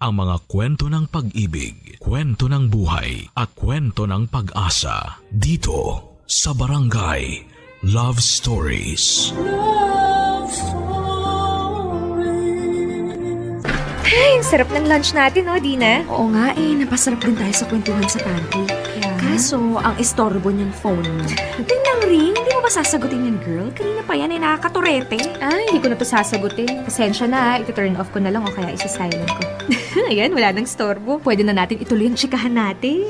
ang mga kwento ng pag-ibig, kwento ng buhay, at kwento ng pag-asa dito sa Barangay Love Stories. Love Stories. Ay, ang sarap ng lunch natin, no, Dina? Oo nga napasarap din tayo sa kwentuhan sa pantry. Kaso, ang istorbo niyang phone mo. Tingnan ring, hindi mo ba sasagutin yan, girl? Kanina pa yan ay nakakaturete. Ay, hindi ko na to sasagutin. Pasensya na, iti-turn off ko na lang o kaya isa-silent ko. Ayan, wala nang storbo. Pwede na natin ituloy ang chikahan natin.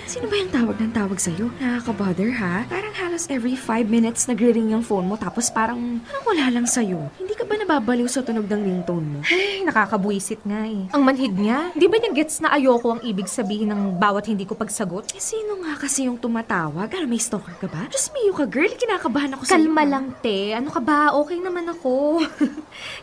Sino ba yung tawag ng tawag sa'yo? Nakaka-bother, ha? Parang halos every 5 minutes nagre-ring yung phone mo tapos parang wala lang sa'yo. Hindi ka ba nababaliw sa tunog ng ringtone mo? Ay, nakakabuisit nga eh. Ang manhid niya, di ba niya gets na ayoko ang ibig sabihin ng bawat hindi ko pagsagot? Sino nga kasi yung tumatawag? Ano, may stalker ka ba? Diyos mio ka, girl. Kinakabahan ako sa'yo. Kalma lang, te. Ano ka ba? Okay naman ako.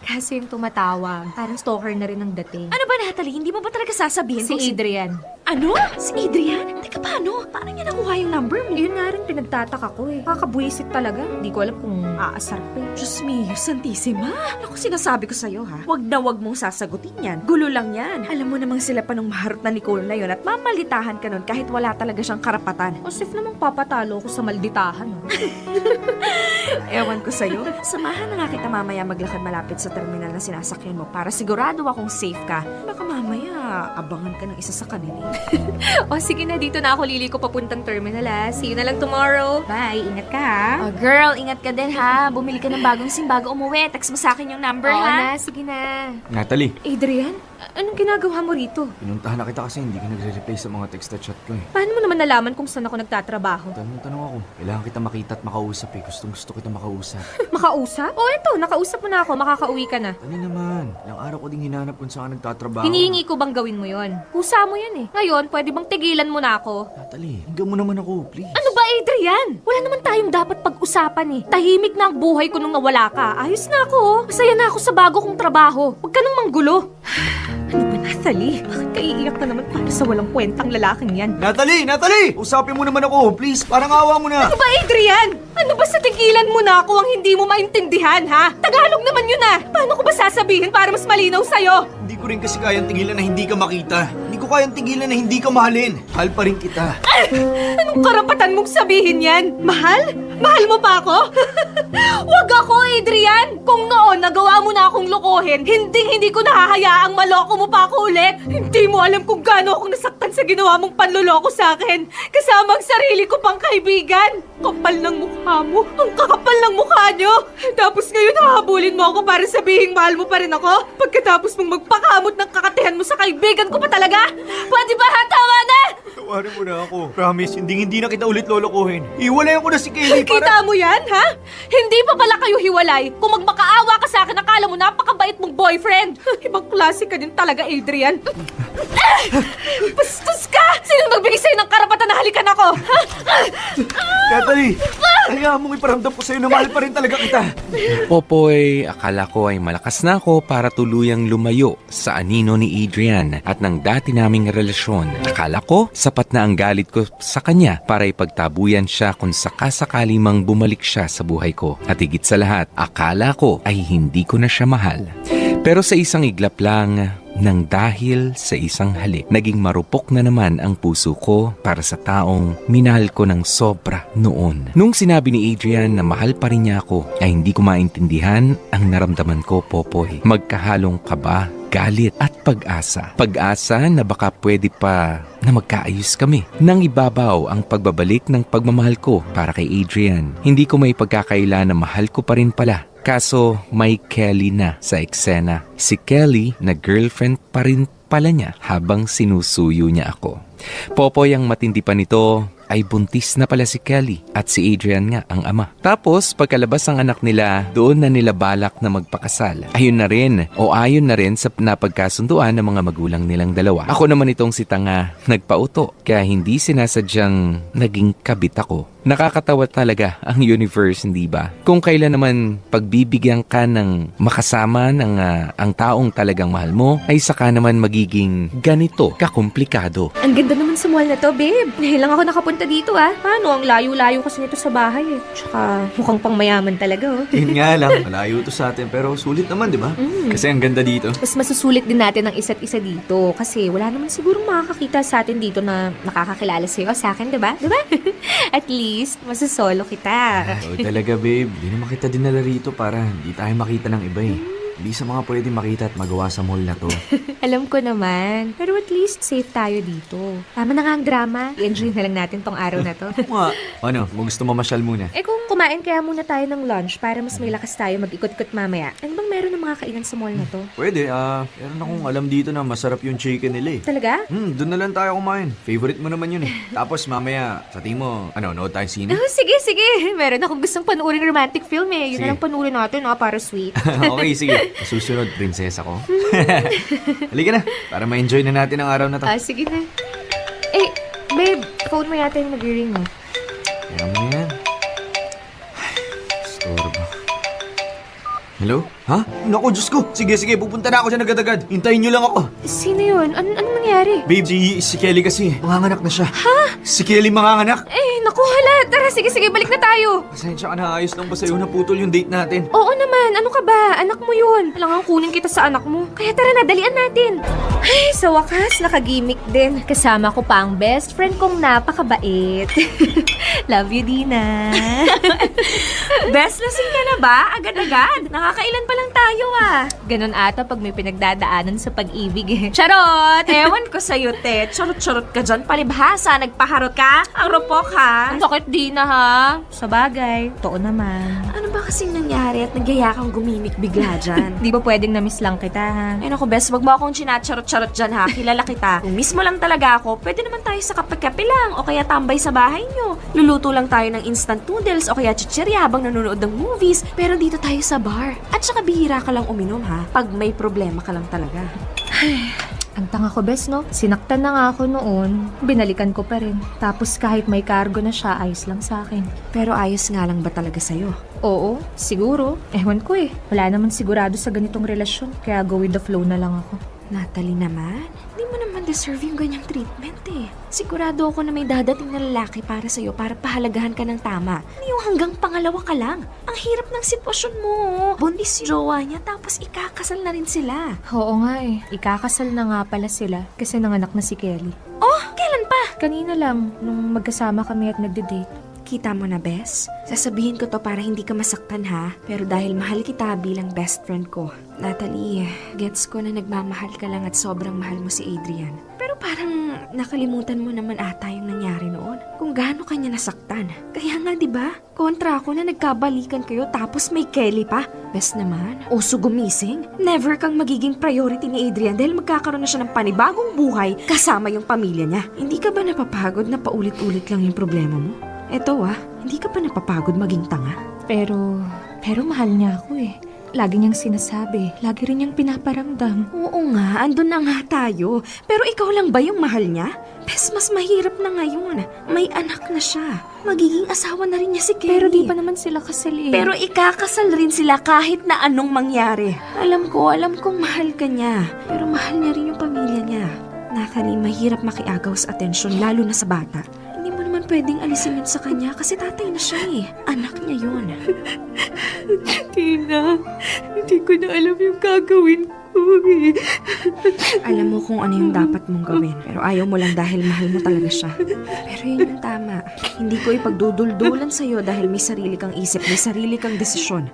Kasi yung tumatawag, parang stalker na rin ang dating. Ano ba, Natalie? Hindi mo ba talaga sasabihin Si kung Adrian. Ano? Si Adrian? Teka, paano? Paano niya nakuha yung number mo? Yun nga rin pinagtataka ko eh. Kakabwisit talaga. Hindi ko alam kung aasar pa eh. Diyos mio, Santissima. Naku, sinasabi ko sa'yo, ha? Wag na wag mong sasagutin yan. Gulo lang yan. Alam mo namang sila pa nung maharot na Nicole na yon at mamalitahan ka nun kahit wala talaga siyang karapatan. As if namang papatalo ko sa malditahan. Ewan ko sa'yo. Samahan na nga kita mamaya maglakad malapit sa terminal na sinasakyan mo para sigurado akong safe ka. Baka mamaya abangan ka ng isa sa kanila. O sige na, dito na ako liliko papuntang terminal ha. See you na lang tomorrow. Bye, ingat ka ha. Oh, girl, ingat ka din ha. Bumili ka ng bagong SIM bago umuwi. Text mo sa akin yung number, Oo ha? na, sige na. Natalie, Adrian, anong ginagawa mo rito? pinuntahan na kita kasi hindi ka nagre-reply sa mga text at chat ko eh. Paano mo naman nalaman kung saan ako nagtatrabaho? Tanong ako. Kailangan kita makita at makausap eh. Gusto kita makausap. Makausap? O eto, nakausap mo na ako, makakauwi ka na. Dali naman. Ilang araw ko ding hinanap kung saan ka nagtatrabaho. Hinihingi ko bang gawin mo yon? Kusa mo yan eh. Ngayon, pwede bang tigilan mo na ako? Natalie, hinggan mo naman ako, please. Ano ba, Adrian? Wala naman tayong dapat pag-usapan eh. Tahimik na ang buhay ko nung nawala ka. Ayos na ako oh. Masaya na ako sa bago kong trabaho. Huwag ka nang manggulo. Ano ba, Natalie? Bakit ka iiyak na naman para sa walang kwentang lalaking yan? Natalie! Natalie! Usapin mo naman ako, please. Parang awa mo na. Ano ba, Adrian? Ano ba sa tigilan mo na ako ang hindi mo maintindihan, ha? Tagalog naman yun ah. Paano ko ba sasabihin para mas malinaw sa'yo? Hindi ko rin kasi kayang tigilan na hindi ka makita. Hindi ko kayang tigilan na hindi ka mahalin. Mahal pa rin kita. Anong karapatan mong sabihin yan? Mahal? Mahal mo pa ako? Wag ako, Adrian! Kung noon nagawa mo na akong lokohin, hindi ko nahahayaang maloko mo pa ako ulit. Hindi mo alam kung gaano akong nasaktan sa ginawa mong panloloko sa akin. Kasama ang sarili ko pang kaibigan. Kapal ng mukha mo. Ang kakapal ng mukha nyo. Tapos ngayon hahabulin mo ako para sabihing mahal mo pa rin ako? Pagkatapos mong magpakamot ng kakatihan mo sa kaibigan ko pa talaga? Pwede ba ha? Tama na! Tawarin mo na ako. Promise, hindi na kita ulit lolokohin. Iwalayan ko na si Kelly para... Kita mo yan, ha? Hindi pa pala kayo hiwalay. Kung magmakaawa ka sa akin, akala mo napakabait mong boyfriend. Ibang klase ka din talaga, Adrian. Bastos ka! Sino magbigay sa'yo ng karapatan na halikan ako? Natalie, hayaan mong iparamdam ko sa'yo na mahal pa rin talaga kita. Popoy, akala ko ay malakas na ako para tuluyang lumayo sa anino ni Adrian at ng dati naming relasyon. Akala ko sapat na ang galit ko sa kanya para ipagtabuyan siya kung sakasakali mang bumalik siya sa buhay ko. At higit sa lahat, akala ko ay hindi ko na siya mahal. Pero sa isang iglap lang, nang dahil sa isang halik, naging marupok na naman ang puso ko para sa taong minahal ko ng sobra noon. Nung sinabi ni Adrian na mahal pa rin niya ako, ay hindi ko maintindihan ang naramdaman ko, Popoy. Magkahalong kaba, galit at pag-asa. Pag-asa na baka pwede pa na magkaayos kami. Nang ibabaw ang pagbabalik ng pagmamahal ko para kay Adrian, hindi ko may pagkakaila na mahal ko pa rin pala. Kaso may Kelly na sa eksena. Si Kelly na girlfriend pa rin pala niya habang sinusuyo niya ako. Popoy, ang matindi pa nito ay buntis na pala si Kelly at si Adrian nga ang ama. Tapos pagkalabas ng anak nila, doon na nila balak na magpakasal. Ayon na rin sa napagkasunduan ng mga magulang nilang dalawa. Ako naman itong si Tanga nagpauto kaya hindi sinasadyang naging kabit ako. Nakakatawa talaga ang universe, hindi ba? Kung kailan naman pagbibigyan ka ng makasama ng ang taong talagang mahal mo, ay saka naman magiging ganito kakomplikado. Ang ganda naman sa mall na to, babe. Ngayon lang ako nakapunta dito, ah. Paano? Ang layo-layo kasi nito sa bahay, eh. Tsaka mukhang pang mayaman talaga, oh. Yun nga lang, malayo to sa atin pero sulit naman, di ba? Kasi ang ganda dito. Mas masusulit din natin ang isa't isa dito kasi wala naman siguro makakakita sa atin dito na nakakakilala sa'yo o sa akin, diba? Diba? At least, masasolo kita. Oo talaga, babe. Hindi naman kita dinala rito para hindi tayo makita ng iba eh. Hindi sa mga pwede makita at magawa sa mall na to. Alam ko naman. Pero at least safe tayo dito. Tama na nga ang drama. I-enjoy na lang natin tong araw na to. Mga, ano, mo gusto mamasyal muna? Eh kung kumain kaya muna tayo ng lunch para mas may lakas tayo mag-ikot-ikot mamaya. Ano bang meron ng mga kainan sa mall na to? Pwede, meron akong alam dito na masarap yung chicken nila eh. Talaga? Doon na lang tayo kumain. Favorite mo naman yun eh. Tapos mamaya, sa tingin mo, nood tayo sine? Oh, sige, sige. Meron akong gustong panuorin romantic film eh. Yun Sige. na lang panurin natin, para sweet. Okay, sige. Susunod, prinsesa ko. Halika na, para ma-enjoy na natin ang araw na to. Sige na. Eh, babe, phone mo yata yung mag-ring mo. Kaya mo yan. Storbo. Hello? Ha? Naku, Diyos ko! Sige, pupunta na ako dyan agad-agad. Hintayin niyo lang ako. Sino yun? Anong nangyari? Babe, si Kelly kasi. Manganganak na siya. Ha? Si Kelly manganganak. Eh, naku, hala. Tara, sige, balik na tayo. Pasensya ka na, ayos lang ba sa'yo naputol yung date natin? Oo naman, ano ka ba? Anak mo yun. Kailangan kunin kita sa anak mo. Kaya tara na, dalian natin. Ay, sa wakas, nakagimik din. Kasama ko pa ang best friend kong napakabait. Love you, Dina. Best, lasing ka na ba? Agad-agad. Nakakailan pa lang tayo ah. Ganon ata pag may pinagdadaanan sa pag-ibig eh. Charot! Ewan ko sa'yo, te. Charot-charot ka dyan. Palibhasa, nagpaharot ka. Ang rupok ha. Ang sakit, Dina, ha? Sa bagay, totoo naman. Ano ba kasing nangyari at nagyaya kang gumimik bigla dyan? Di ba pwedeng na-miss lang kita, ha? Ay naku, best, wag mo akong chinacharot-charot dyan ha. Kilala kita. Kung mismo lang talaga ako, pwede naman tayo sa kape-kape lang o kaya tambay sa bahay nyo. Luluto lang tayo ng instant noodles o kaya chichirya habang nanonood ng movies. Pero dito tayo sa bar. At saka bihira ka lang uminom ha. Pag may problema ka lang talaga. Ang tanga ko, bes, no? Sinaktan na nga ako noon. Binalikan ko pa rin. Tapos kahit may cargo na siya, ayos lang sa akin. Pero ayos nga lang ba talaga sa'yo? Oo, siguro. Ewan ko eh. Wala naman sigurado sa ganitong relasyon. Kaya go with the flow na lang ako. Natalie naman, hindi mo naman deserve yung ganyang treatment eh. Sigurado ako na may dadating na lalaki para sa'yo para pahalagahan ka ng tama. Hindi yung hanggang pangalawa ka lang. Ang hirap ng sitwasyon mo. Buntis si jowa niya tapos ikakasal na rin sila. Oo nga eh. Ikakasal na nga pala sila kasi nanganak na si Kelly. Oh, kailan pa? Kanina lang, nung magkasama kami at nagde-date. Kita mo na, Bes? Sasabihin ko to para hindi ka masaktan ha. Pero dahil mahal kita bilang best friend ko. Natalie, gets ko na nagmamahal ka lang at sobrang mahal mo si Adrian. Pero parang nakalimutan mo naman ata yung nangyari noon. Kung gaano kanya nasaktan. Kaya nga, di ba? Kontra ako na nagkabalikan kayo tapos may Kelly pa. Bes naman, uso gumising. Never kang magiging priority ni Adrian dahil magkakaroon na siya ng panibagong buhay kasama yung pamilya niya. Hindi ka ba napapagod na paulit-ulit lang yung problema mo? Eto hindi ka pa napapagod maging tanga? Pero mahal niya ako eh. Lagi niyang sinasabi. Lagi rin niyang pinaparamdam. Oo nga, andun na nga tayo. Pero ikaw lang ba yung mahal niya? Bes, mas mahirap na ngayon. May anak na siya. Magiging asawa na rin niya si Kelly. Pero di pa naman sila kasal eh. Pero ikakasal rin sila kahit na anong mangyari. Alam kong mahal ka niya. Pero mahal niya rin yung pamilya niya. Natalie, mahirap makiagaw sa atensyon lalo na sa bata. Hindi mo naman pwedeng alisin yun sa kanya kasi tatay na siya eh. Anak niya yun. Tina, hindi ko na alam yung gagawin ko eh. Alam mo kung ano yung dapat mong gawin. Pero ayaw mo lang dahil mahal mo talaga siya. Pero yun yung tama. Hindi ko ipagduduldulan sa'yo dahil may sarili kang isip, may sarili kang desisyon.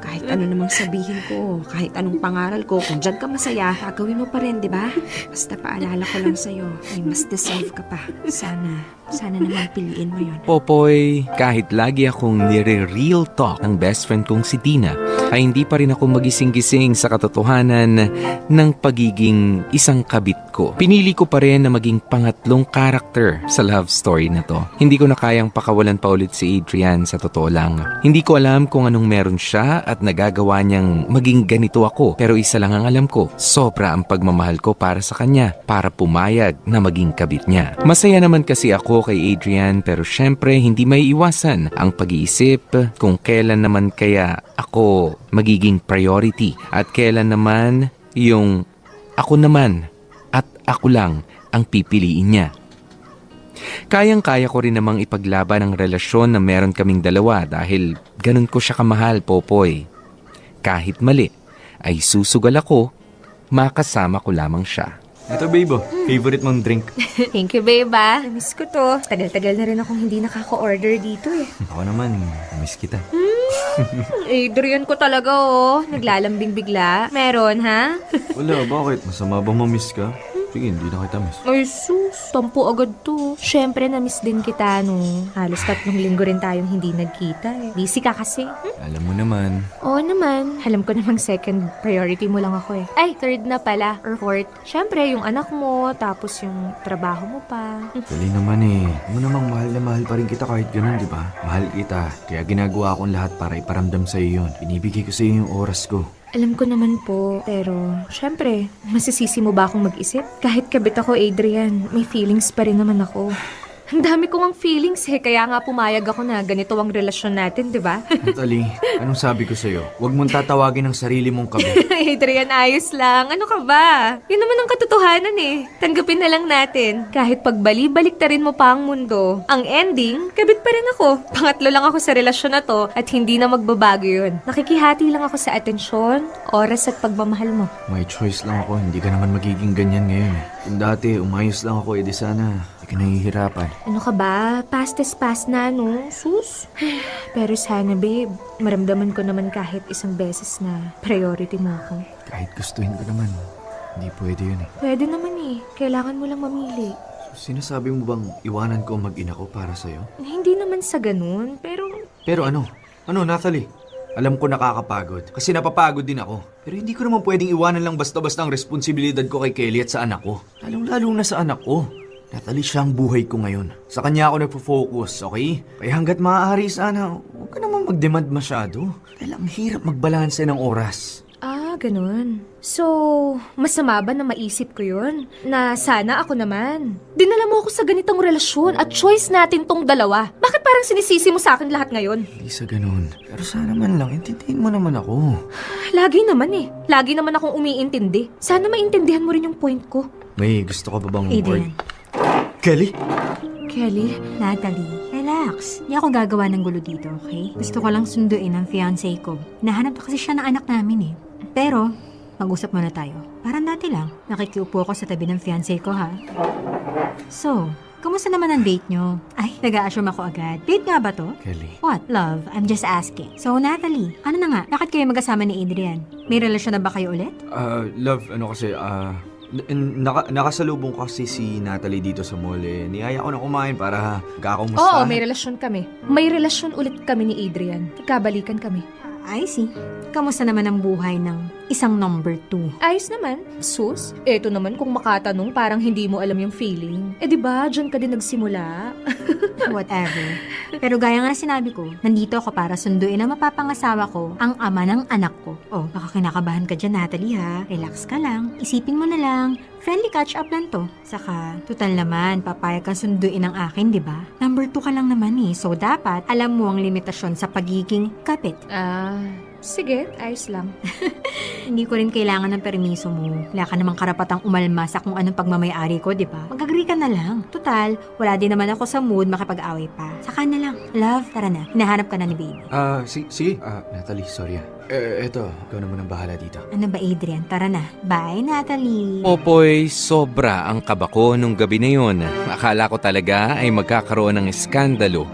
Kahit ano namang sabihin ko, kahit anong pangaral ko, kung dyan ka masaya, gagawin mo pa rin, di ba? Basta paalala ko lang sa'yo, may mas deserve ka pa. Sana naman piliin mo yun. Popoy, kahit lagi akong nire-real talk ng best friend kong si Tina, ay hindi pa rin ako magising-gising sa katotohanan ng pagiging isang kabit ko. Pinili ko pa rin na maging pangatlong character sa love story na to. Hindi ko na kayang pakawalan pa ulit si Adrian sa totoo lang. Hindi ko alam kung anong meron siya at nagagawa niyang maging ganito ako. Pero isa lang ang alam ko, sobra ang pagmamahal ko para sa kanya, para pumayag na maging kabit niya. Masaya naman kasi ako kay Adrian pero syempre hindi may iwasan ang pag-iisip kung kailan naman kaya ako magiging priority at kailan naman yung ako naman at ako lang ang pipiliin niya. Kayang-kaya ko rin namang ipaglaban ang relasyon na meron kaming dalawa dahil ganun ko siya kamahal, Popoy. Kahit mali, ay susugal ako, makasama ko lamang siya. Ito, babe, favorite mong drink. Thank you, babe, ah. Namiss ko to. Tagal-tagal na rin akong hindi nakaka-order dito eh. Ako naman, miss kita. Adrian ko talaga, oh. Naglalambing bigla. Meron, ha? Wala, bakit? Masama ba ma-miss ka? Sige, hindi na kita miss. Ay, sus. Tampo agad to. Siyempre, na-miss din kita, no. Halos 3 linggo rin tayong hindi nagkita, eh. Busy ka kasi. Alam mo naman. Oo naman. Alam ko namang second priority mo lang ako, eh. Ay, third na pala. Or fourth. Siyempre, yung anak mo, tapos yung trabaho mo pa. Dali naman eh. Mo namang mahal na mahal pa rin kita kahit ganun, di ba? Mahal kita. Kaya ginagawa akong lahat para iparamdam sa'yo yun. Binibigay ko sa'yo yung oras ko. Alam ko naman po, pero syempre, masisisi mo ba akong mag-isip? Kahit kabit ako, Adrian, may feelings pa rin naman ako. Ang dami kong ang feelings eh, kaya nga pumayag ako na ganito ang relasyon natin, di ba? Natalie, anong sabi ko sa'yo? Huwag mong tatawagin ang sarili mong kabit. Adrian, ayos lang. Ano ka ba? Yun naman ang katotohanan eh. Tanggapin na lang natin. Kahit pagbali-baliktarin mo pa ang mundo, ang ending, kabit pa rin ako. Pangatlo lang ako sa relasyon na to at hindi na magbabago yun. Nakikihati lang ako sa atensyon, oras at pagmamahal mo. May choice lang ako, hindi ka naman magiging ganyan ngayon eh. Kung dati, umayos lang ako, edi sana, hindi ka nahihirapan. Ano ka ba? Past is past na, no? Sus? Pero sana, babe, maramdaman ko naman kahit isang beses na priority mo ako. Kahit gustuhin ko naman, hindi pwede yun eh. Pwede naman eh. Kailangan mo lang mamili. So, sinasabi mo bang iwanan ko ang mag-ina ko para sa'yo? Hindi naman sa ganun, pero... Pero ano? Ano, Natalie? Alam ko nakakapagod. Kasi napapagod din ako. Pero hindi ko naman pwedeng iwanan lang basta-basta ang responsibilidad ko kay Kelly at sa anak ko. Lalong-lalo na sa anak ko. Natalie, siya ang buhay ko ngayon. Sa kanya ako nagpo-focus, okay? Kaya hanggat maaari sana, huwag ka naman mag-demand masyado. Dahil ang hirap magbalanse ng oras. Ah, ganun. So, masama ba na maisip ko yun? Na sana ako naman. Dinala mo ako sa ganitong relasyon at choice natin tong dalawa. Bakit parang sinisisi mo sa akin lahat ngayon? Hindi sa ganun. Pero sana man lang, intindihin mo naman ako. Lagi naman eh. Lagi naman akong umiintindi. Sana maintindihan mo rin yung point ko. May gusto ka ba bang Adrian. Kelly? Kelly? Natalie, relax. Hindi ako gagawa ng gulo dito, okay? Gusto ko lang sunduin ang fiancé ko. Nahanap kasi siya ng anak namin eh. Pero, mag-usap muna tayo. Parang dati lang, nakikiupo ako sa tabi ng fiancé ko ha. So, kamusta naman ang date nyo? Ay, nag-a-assume ako agad. Date nga ba to? Kelly. What? Love, I'm just asking. So, Natalie, ano na nga? Bakit kayo magkasama ni Adrian? May relasyon na ba kayo ulit? Love, ano kasi, nakasalubong kasi si Natalie dito sa mall eh. Niyaya ko na kumain para magkakamusta. Oo, may relasyon kami. May relasyon ulit kami ni Adrian. Nagkabalikan kami. I see. Kamusta naman ang buhay ng isang number 2? Ayos naman. Sus, eto naman kung makatanong parang hindi mo alam yung feeling. Eh di ba, dyan ka din nagsimula. Whatever. Pero gaya nga na sinabi ko, nandito ako para sunduin ang mapapangasawa ko, ang ama ng anak ko. Oh, baka kinakabahan ka dyan, Natalie ha. Relax ka lang. Isipin mo na lang, friendly catch-up lang to. Saka, tutal naman, papayag kang sunduin ang akin, di ba? Number 2 ka lang naman eh. So, dapat alam mo ang limitasyon sa pagiging kapit. Sige, ayos lang. Hindi ko rin kailangan ng permiso mo. Wala ka namang karapatang umalma sa kung anong pagmamayari ko, di ba? Mag-agree ka na lang. Total, wala din naman ako sa mood makipag-away pa. Saka na lang. Love, tara na. Hinahanap ka na ni baby. Sige. Natalie, sorry ah. Eto, ikaw naman ang bahala dito. Ano ba, Adrian? Tara na. Bye, Natalie. Popoy, sobra ang kaba ko nung gabi na yun. Akala ko talaga ay magkakaroon ng eskandalo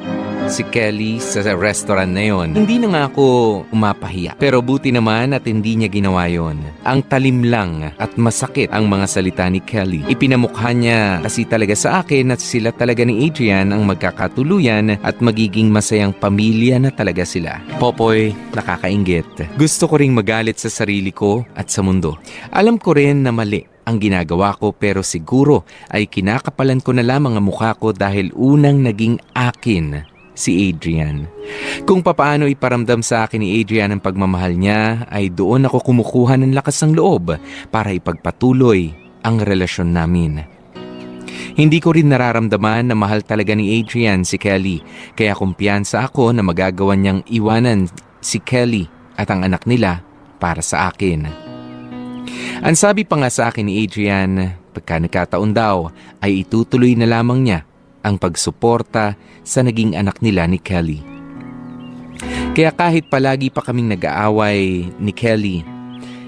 si Kelly sa restaurant na yon. Hindi na nga ako umapahiya. Pero buti naman at hindi niya ginawa yon. Ang talim lang at masakit ang mga salita ni Kelly. Ipinamukha niya kasi talaga sa akin at sila talaga ni Adrian ang magkakatuluyan at magiging masayang pamilya na talaga sila. Popoy, nakakainggit. Gusto ko ring magalit sa sarili ko at sa mundo. Alam ko rin na mali ang ginagawa ko pero siguro ay kinakapalan ko na lamang ang mukha ko dahil unang naging akin si Adrian. Kung papaano iparamdam sa akin ni Adrian ang pagmamahal niya ay doon ako kumukuha ng lakas ng loob para ipagpatuloy ang relasyon namin. Hindi ko rin nararamdaman na mahal talaga ni Adrian si Kelly kaya kumpiyansa ako na magagawa niyang iwanan si Kelly at ang anak nila para sa akin. Ang sabi pa nga sa akin ni Adrian, pagka nagkataon daw ay itutuloy na lamang niya ang pagsuporta sa naging anak nila ni Kelly. Kaya kahit palagi pa kaming nag-aaway ni Kelly,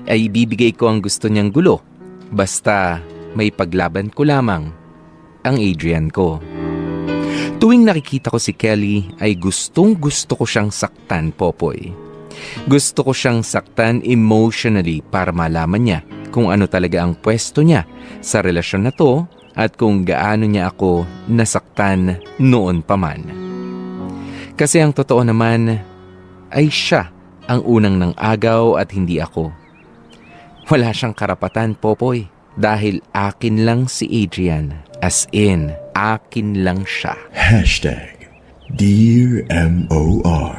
ay ibibigay ko ang gusto niyang gulo basta may paglaban ko lamang ang Adrian ko. Tuwing nakikita ko si Kelly ay gustong gusto ko siyang saktan, Popoy. Gusto ko siyang saktan emotionally para malaman niya kung ano talaga ang pwesto niya sa relasyon na to at kung gaano niya ako nasaktan noon pa man. Kasi ang totoo naman ay siya ang unang nang agaw at hindi ako. Wala siyang karapatan, Popoy, dahil akin lang si Adrian. As in, akin lang siya. Dear MOR.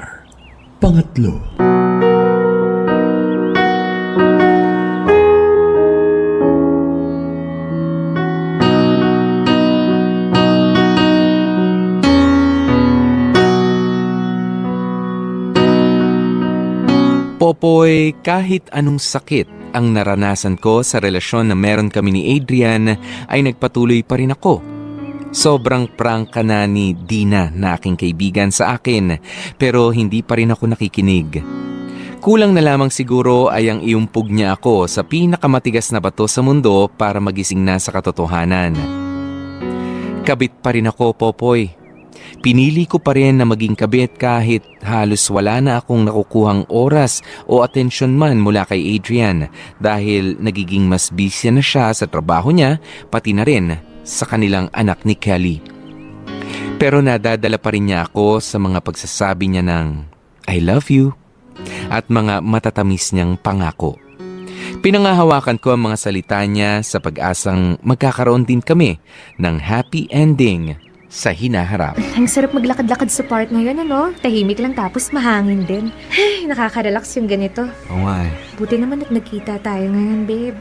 Pangatlo. Popoy, kahit anong sakit ang naranasan ko sa relasyon na meron kami ni Adrian ay nagpatuloy pa rin ako. Sobrang prangka na ni Dina na aking kaibigan sa akin pero hindi pa rin ako nakikinig. Kulang na lamang siguro ay ang iumpog niya ako sa pinakamatigas na bato sa mundo para magising na sa katotohanan. Kabit pa rin ako, Popoy. Pinili ko pa rin na maging kabit kahit halos wala na akong nakukuhang oras o atensyon man mula kay Adrian dahil nagiging mas busy na siya sa trabaho niya pati na rin sa kanilang anak ni Kelly. Pero nadadala pa rin niya ako sa mga pagsasabi niya ng I love you at mga matatamis niyang pangako. Pinangahawakan ko ang mga salita niya sa pag-asang magkakaroon din kami ng happy ending sa hinaharap. Ang sarap maglakad-lakad sa park ngayon, ano? Tahimik lang tapos mahangin din. Ay, nakaka-relax yung ganito. Oo nga eh. Buti naman at nagkita tayo ngayon, babe.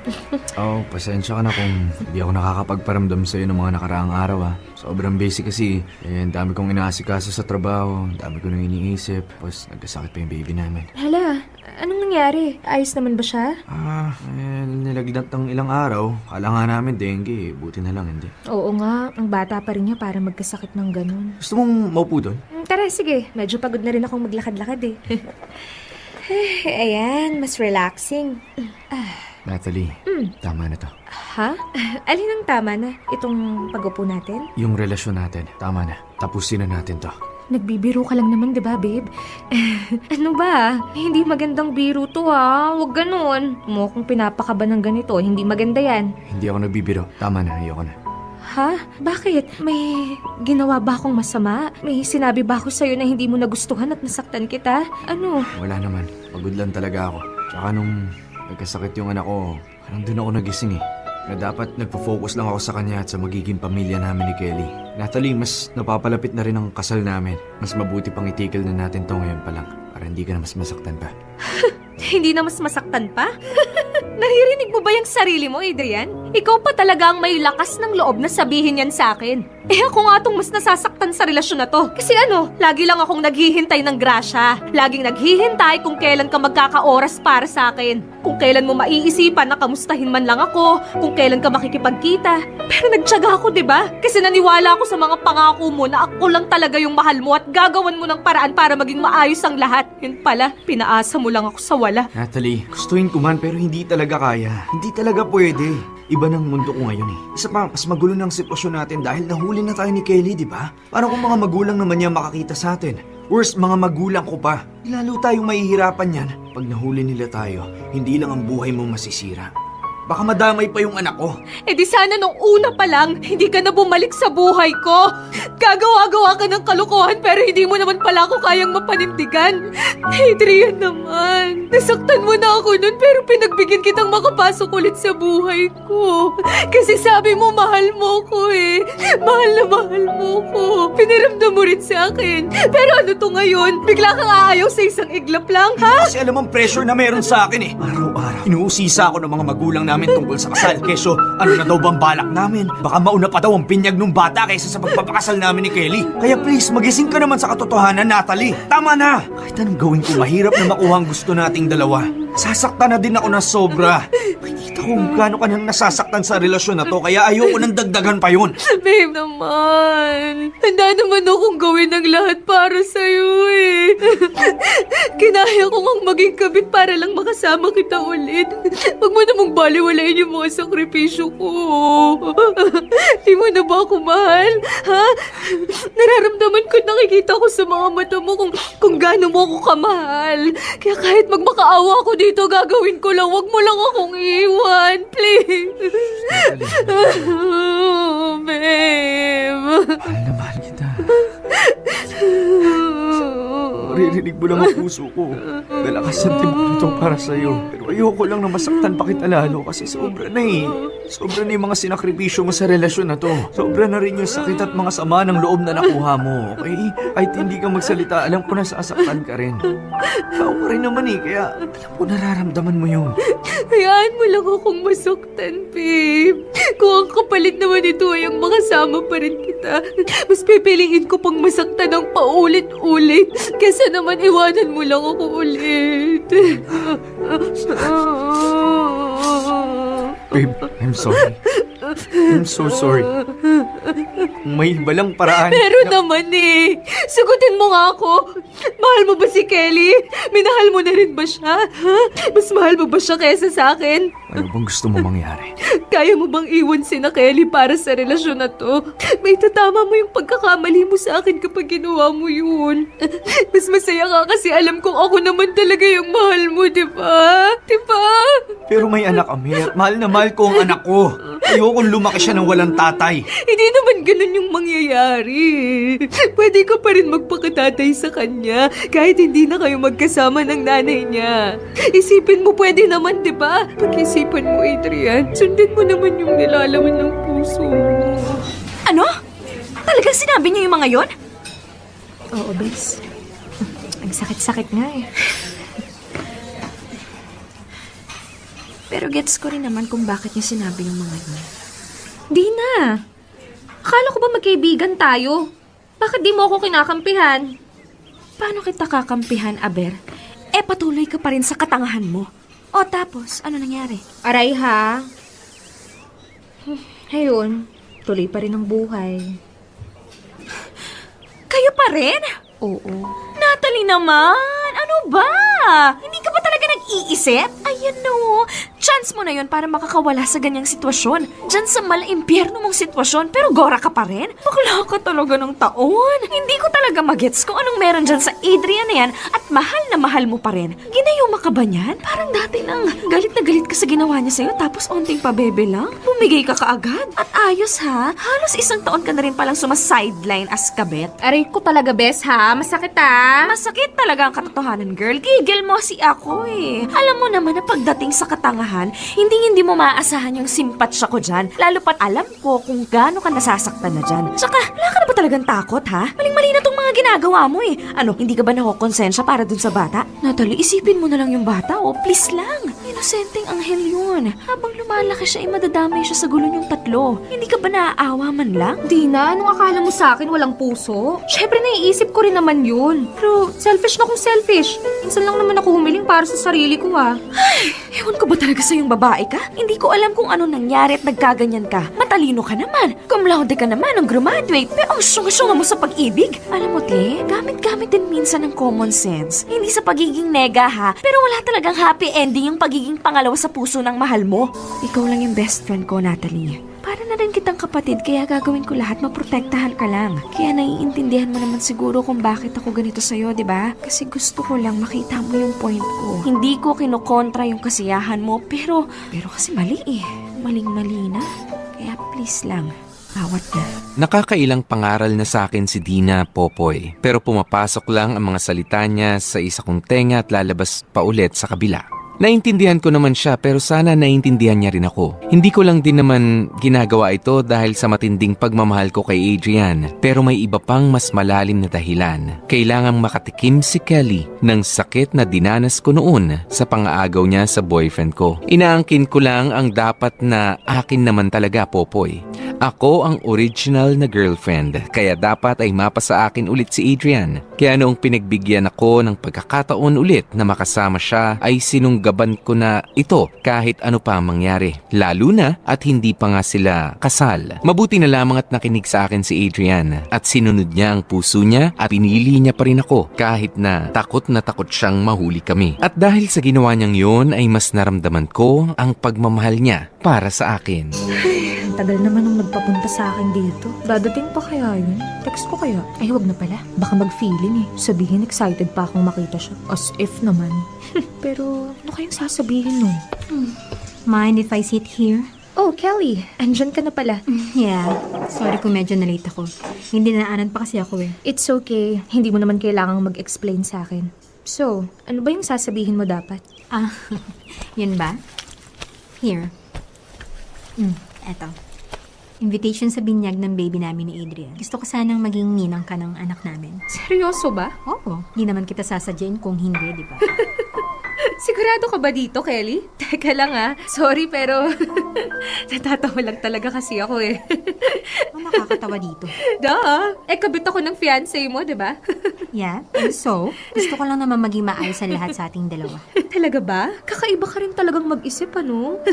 Oo, pasensya ka na kung hindi ako nakakapagparamdam sa'yo ng mga nakaraang araw ah. Sobrang busy kasi. Ang dami kong inaasikaso sa trabaho, ang dami ko nang iniisip. Tapos nagkasakit pa yung baby namin. Hala, anong nangyari? Ayos naman ba siya? Nilagnat ng ilang araw. Kala nga namin dengue, buti na lang hindi. Oo nga, ang bata pa rin niya para magkasakit ng ganun. Gusto mong maupo doon? Tara, sige. Medyo pagod na rin akong maglakad-lakad eh. Ayan, mas relaxing. Natalie, tama na to. Ha? Alin ang tama na? Itong pag-upo natin? Yung relasyon natin, tama na. Tapusin na natin to. Nagbibiro ka lang naman, di ba, babe? Ano ba? Hindi magandang biro to, ha? Huwag ganun. Mo kung pinapakaba ng ganito, hindi maganda yan. Hindi ako nagbibiro. Tama na, ayoko na. Ha? Bakit? May ginawa ba akong masama? May sinabi ba ako sa'yo na hindi mo nagustuhan at nasaktan kita? Ano? Wala naman. Pagod lang talaga ako. Tsaka nung nagkasakit yung anak ko, parang doon ako nagising eh. Na dapat nagpo-focus lang ako sa kanya at sa magiging pamilya namin ni Kelly. Natalie, mas napapalapit na rin ang kasal namin. Mas mabuti pang itigil na natin to ngayon pa lang para hindi ka na mas masaktan pa. Hindi na mas masaktan pa? Naririnig mo ba yung sarili mo, Adrian? Ikaw pa talaga ang may lakas ng loob na sabihin yan sa akin. Eh ako nga tong mas nasasaktan sa relasyon na to. Kasi lagi lang akong naghihintay ng grasya. Laging naghihintay kung kailan ka magkakaoras para sa akin. Kung kailan mo maiisipan na kamustahin man lang ako. Kung kailan ka makikipagkita. Pero nagtiyaga ako, di ba? Kasi naniwala ako sa mga pangako mo na ako lang talaga yung mahal mo at gagawan mo ng paraan para maging maayos ang lahat. Yun pala, pinaasa mo lang ako sa wala. Natalie, gustuin ko man pero hindi talaga kaya. Hindi talaga pwede. Iba ng mundo ko ngayon eh. Isa pa, mas magulo ng sitwasyon natin dahil nahuli na tayo ni Kelly, di ba? Parang kung mga magulang naman niya makakita sa atin. Worst, mga magulang ko pa. Lalo tayong mahihirapan yan. Pag nahuli nila tayo, hindi lang ang buhay mo masisira. Baka madamay pa yung anak ko. Eh di sana nung una pa lang, hindi ka na bumalik sa buhay ko. Gagawa-gawa ka ng kalokohan pero hindi mo naman pala ako kayang mapanindigan. Adrian naman, nasaktan mo na ako nun pero pinagbigyan kitang makapasok ulit sa buhay ko. Kasi sabi mo mahal mo ko eh. Mahal na mahal mo ko. Piniramdam mo rin sa akin. Pero ano to ngayon? Bigla kang aayaw sa isang iglap lang, ha? Kasi alam ang pressure na meron sa akin eh. Araw-araw, inuusisa ako ng mga magulang namin tungkol sa kasal. Keso, ano na daw bang balak namin? Baka mauna pa daw ang binyag ng bata kaysa sa pagpapakasal namin ni Kelly. Kaya please, magising ka naman sa katotohanan, Natalie. Tama na! Kahit anong gawin ko, mahirap na makuha ang gusto nating dalawa. Sasaktan na din ako na sobra. Makikita ko kung gaano ka nang nasasaktan sa relasyon na to, kaya ayoko nang dagdagan pa yun. Babe naman, handa naman akong gawin ang lahat para sa'yo eh. Kinaya ko ngang maging kabit para lang makasama kita ulit. Huwag mo namang baliwalain yung mga sakripisyo ko. Di mo na ba ako mahal? Ha? Nararamdaman ko, nakikita ko sa mga mata mo kung gaano mo ako kamahal. Kaya kahit magmakaawa ako dito, gagawin ko lang. Huwag mo lang akong iwan. Please. Babe. Mahal na mahal kita. Maririnig mo lang ang puso ko. Dalakas ang tibok nito para sa'yo. Pero ayoko lang na masaktan pa kita lalo kasi sobra na eh. Sobra na yung mga sinakripisyo mo sa relasyon na to. Sobra na rin yung sakit at mga sama ng loob na nakuha mo, okay? Kahit hindi ka magsalita, alam ko na sasaktan ka rin. Tao ka rin naman eh, kaya alam ko nararamdaman mo yun. Hayaan mo lang akong masaktan, babe. Kung ang kapalit naman ito ay ang makasama pa rin kita, mas pipiliin ko pang masaktan ng paulit-ulit kesa naman iwanan mo lang ako ulit. Babe, I'm sorry. I'm so sorry. Kung may iba lang paraan. Meron naman eh. Sagutin mo nga ako. Mahal mo ba si Kelly? Minahal mo na rin ba siya? Ha? Mas mahal mo ba siya kesa sa akin? Ano bang gusto mo mangyari? Kaya mo bang iwan si na Kelly para sa relasyon na to? May tatama mo yung pagkakamali mo sa akin kapag ginawa mo yun. Mas masaya ka kasi alam kong ako naman talaga yung mahal mo, di ba? Di ba? Pero may anak kami at mahal na mahal ko ang anak ko. Ayokong lumaki siya ng walang tatay. Hindi naman ganun yung mangyayari. Pwede ka pa rin magpakatatay sa kanya kahit hindi na kayo magkasama ng nanay niya. Isipin mo, pwede naman, di ba? Pag-isipan mo, Adrian, sundin mo naman yung nilalaman ng puso mo. Ano? Talagang sinabi niya yung mga yon? Oo, Bes. Ang sakit-sakit nga eh. Pero gets ko rin naman kung bakit niya sinabi yung mga yun. Di na. Akala ko ba magkaibigan tayo? Bakit di mo ako kinakampihan? Paano kita kakampihan, Aber? Eh, patuloy ka pa rin sa katangahan mo. O tapos, ano nangyari? Aray ha. Ayun, tuloy pa rin ang buhay. Kayo pa rin? Oo. Natalie naman! Ano ba? Hindi ka ba talaga nag-iisip? Ayan no. Chance mo na yon para makakawala sa ganyang sitwasyon. Diyan sa mala-impyerno mong sitwasyon, pero gora ka pa rin? Bakla ka talaga ng taon. Hindi ko talaga magets kung anong meron dyan sa Adrian na yan at mahal na mahal mo pa rin. Ginayuma ka ba niyan? Parang dati lang. Galit na galit ka sa ginawa niya sa'yo tapos onting pabebe lang. Bumigay ka kaagad. At ayos ha. Halos 1 taon ka na rin palang sumasideline as kabet. Aray ko talaga, Bes ha. Masakit ha. Masakit talaga ang katotohanan, girl. Gigil mo si ako eh. Alam mo naman na pagdating sa katangahan, hindi mo maaasahan yung simpatsya ko dyan. Lalo pat alam ko kung gaano ka nasasaktan na dyan. Tsaka, wala ka na ba talagang takot, ha? Maling-mali na tong mga ginagawa mo eh. Ano, hindi ka ba nakokonsensya para dun sa bata? Natalie, isipin mo na lang yung bata, oh. Please lang. Inosenteng anghel yun. Habang lumalaki siya, madadamay siya sa gulo niyong 3. Hindi ka ba naaawa man lang? Di na, anong akala mo sa akin walang puso? Syempre naiisip ko rin naman yun. Pero selfish na kung selfish. Minsan lang naman ako humiling para sa sarili ko ah. Ewan ko ba talaga sa yung babae ka? Hindi ko alam kung ano nangyari at nagkaganyan ka. Matalino ka naman. Cum laude ka naman nung graduate. Pero ang syunga-syunga mo sa pag-ibig. Alam mo, te, gamit-gamit din minsan ng common sense. Hindi sa pagiging nega, ha? Pero wala talagang happy ending yung pagiging pangalawa sa puso ng mahal mo. Ikaw lang yung best friend ko, Natalie. Para Para na rin kitang kapatid, kaya gagawin ko lahat, maprotektahan ka lang. Kaya naiintindihan mo naman siguro kung bakit ako ganito sa'yo, di ba? Kasi gusto ko lang makita mo yung point ko. Hindi ko kinokontra yung kasiyahan mo, pero kasi mali eh. Maling-mali na. Kaya please lang, awat na. Nakakailang pangaral na sa akin si Dina, Popoy. Pero pumapasok lang ang mga salita niya sa isa kong tenga at lalabas pa ulit sa kabila. Naintindihan ko naman siya pero sana naintindihan niya rin ako. Hindi ko lang din naman ginagawa ito dahil sa matinding pagmamahal ko kay Adrian. Pero may iba pang mas malalim na dahilan. Kailangang makatikim si Kelly ng sakit na dinanas ko noon sa pang-aagaw niya sa boyfriend ko. Inaangkin ko lang ang dapat na akin naman talaga, Popoy. Ako ang original na girlfriend, kaya dapat ay mapa sa akin ulit si Adrian. Kaya noong pinagbigyan ako ng pagkakataon ulit na makasama siya, ay sinunggaban ko na ito kahit ano pa ang mangyari. Lalo na at hindi pa nga sila kasal. Mabuti na lamang at nakinig sa akin si Adrian at sinunod niya ang puso niya at pinili niya pa rin ako kahit na takot siyang mahuli kami. At dahil sa ginawa niyang yun ay mas naramdaman ko ang pagmamahal niya para sa akin. Ang tagal naman nung nagpapunta sa akin dito. Dadating pa kaya yun? Text ko kaya? Ay, wag na pala. Baka mag-feeling eh. Sabihin excited pa akong makita siya. As if naman. Pero ano kayang sasabihin nun? Mind if I sit here? Oh, Kelly. Andyan ka na pala. Yeah. Sorry kung medyo na-late ako. Hindi naanan pa kasi ako eh. It's okay. Hindi mo naman kailangang mag-explain sa akin. So, ano ba yung sasabihin mo dapat? Ah, yun ba? Here. Eto. Invitation sa binyag ng baby namin ni Adrian. Gusto ko sanang maging ninang ka ng anak namin. Seryoso ba? Oo. Hindi naman kita sasadyain kung hindi, di ba? Sigurado ka ba dito, Kelly? Teka lang ah. Sorry pero natatawa lang talaga kasi ako eh. Ano nakakatawa dito? Duh! Kabit ako ng fiancé mo, di ba? Yeah. And so, gusto ko lang naman maging maayos ang lahat sa ating dalawa. Talaga ba? Kakaiba ka rin talagang mag-isip, ano?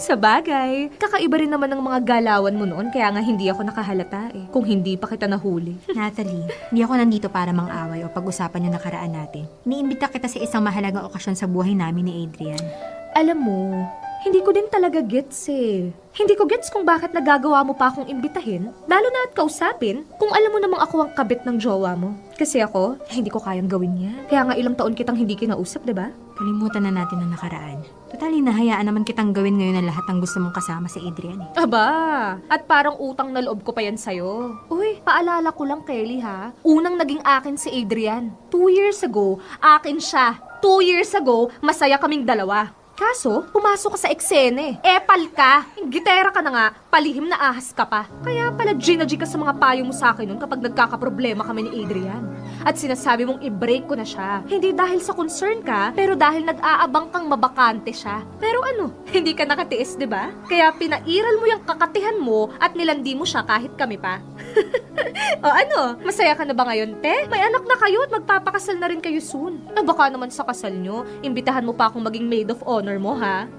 Sa bagay, kakaiba rin naman ng mga galawan mo noon, kaya nga hindi ako nakahalata eh. Kung hindi pa kita nahuli. Natalie, hindi ako nandito para mang-away o pag-usapan yung nakaraan natin. Iniimbita kita sa isang mahalagang okasyon sa buhay namin ni Adrian. Alam mo, hindi ko din talaga gets eh. Hindi ko gets kung bakit nagagawa mo pa akong imbitahin, lalo na at kausapin, kung alam mo namang ako ang kabit ng jowa mo. Kasi ako, hindi ko kayang gawin yan. Kaya nga ilang taon kitang hindi kinausap, diba? Kalimutan na natin ang nakaraan. Total, hinahayaan naman kitang gawin ngayon ang lahat ng gusto mong kasama si Adrian eh. Aba, at parang utang na loob ko pa yan sa'yo. Uy, paalala ko lang, Kelly ha. Unang naging akin si Adrian. 2 years ago, akin siya. 2 years ago, masaya kaming dalawa. Kaso, pumasok ka sa eksene. Epal ka. Gitera ka na nga, palihim na ahas ka pa. Kaya pala G ka sa mga payo mo sa akin nun kapag nagkakaproblema kami ni Adrian. At sinasabi mong i-break ko na siya. Hindi dahil sa concern ka, pero dahil nag-aabang kang mabakante siya. Pero ano, hindi ka nakatiis, di ba? Kaya pinairal mo yung kakatihan mo at nilandi mo siya kahit kami pa. O ano, masaya ka na ba ngayon, te? May anak na kayo at magpapakasal na rin kayo soon. Baka naman sa kasal nyo, imbitahan mo pa akong maging maid of honor mo, ha?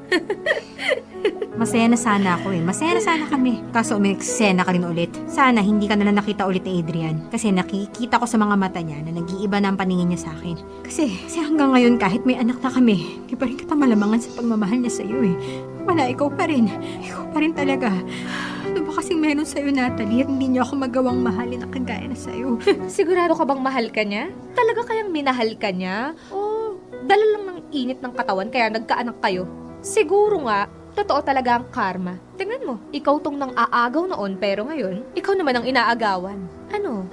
Masaya na sana ako eh. Masaya na sana kami. Kaso umiksena ka rin ulit. Sana hindi ka na nakita ulit ni Adrian. Kasi nakikita ko sa mga mata niya na nag-iiba na ang paningin niya sa akin. Kasi hanggang ngayon kahit may anak na kami, di pa rin kita malamangan sa pagmamahal niya sa'yo eh. Wala, ikaw pa rin. Ikaw pa rin talaga. Ano ba kasing meron sa'yo, Natalie, at hindi niya ako magawang mahalin na kagaya na sa'yo? Sigurado ka bang mahal ka niya? Talaga kayang minahal ka niya? O dala lang ng init ng katawan kaya nagkaanak kayo? Siguro nga, totoo talaga ang karma. Tingnan mo, ikaw tong nang aagaw noon pero ngayon, ikaw naman ang inaagawan. Ano?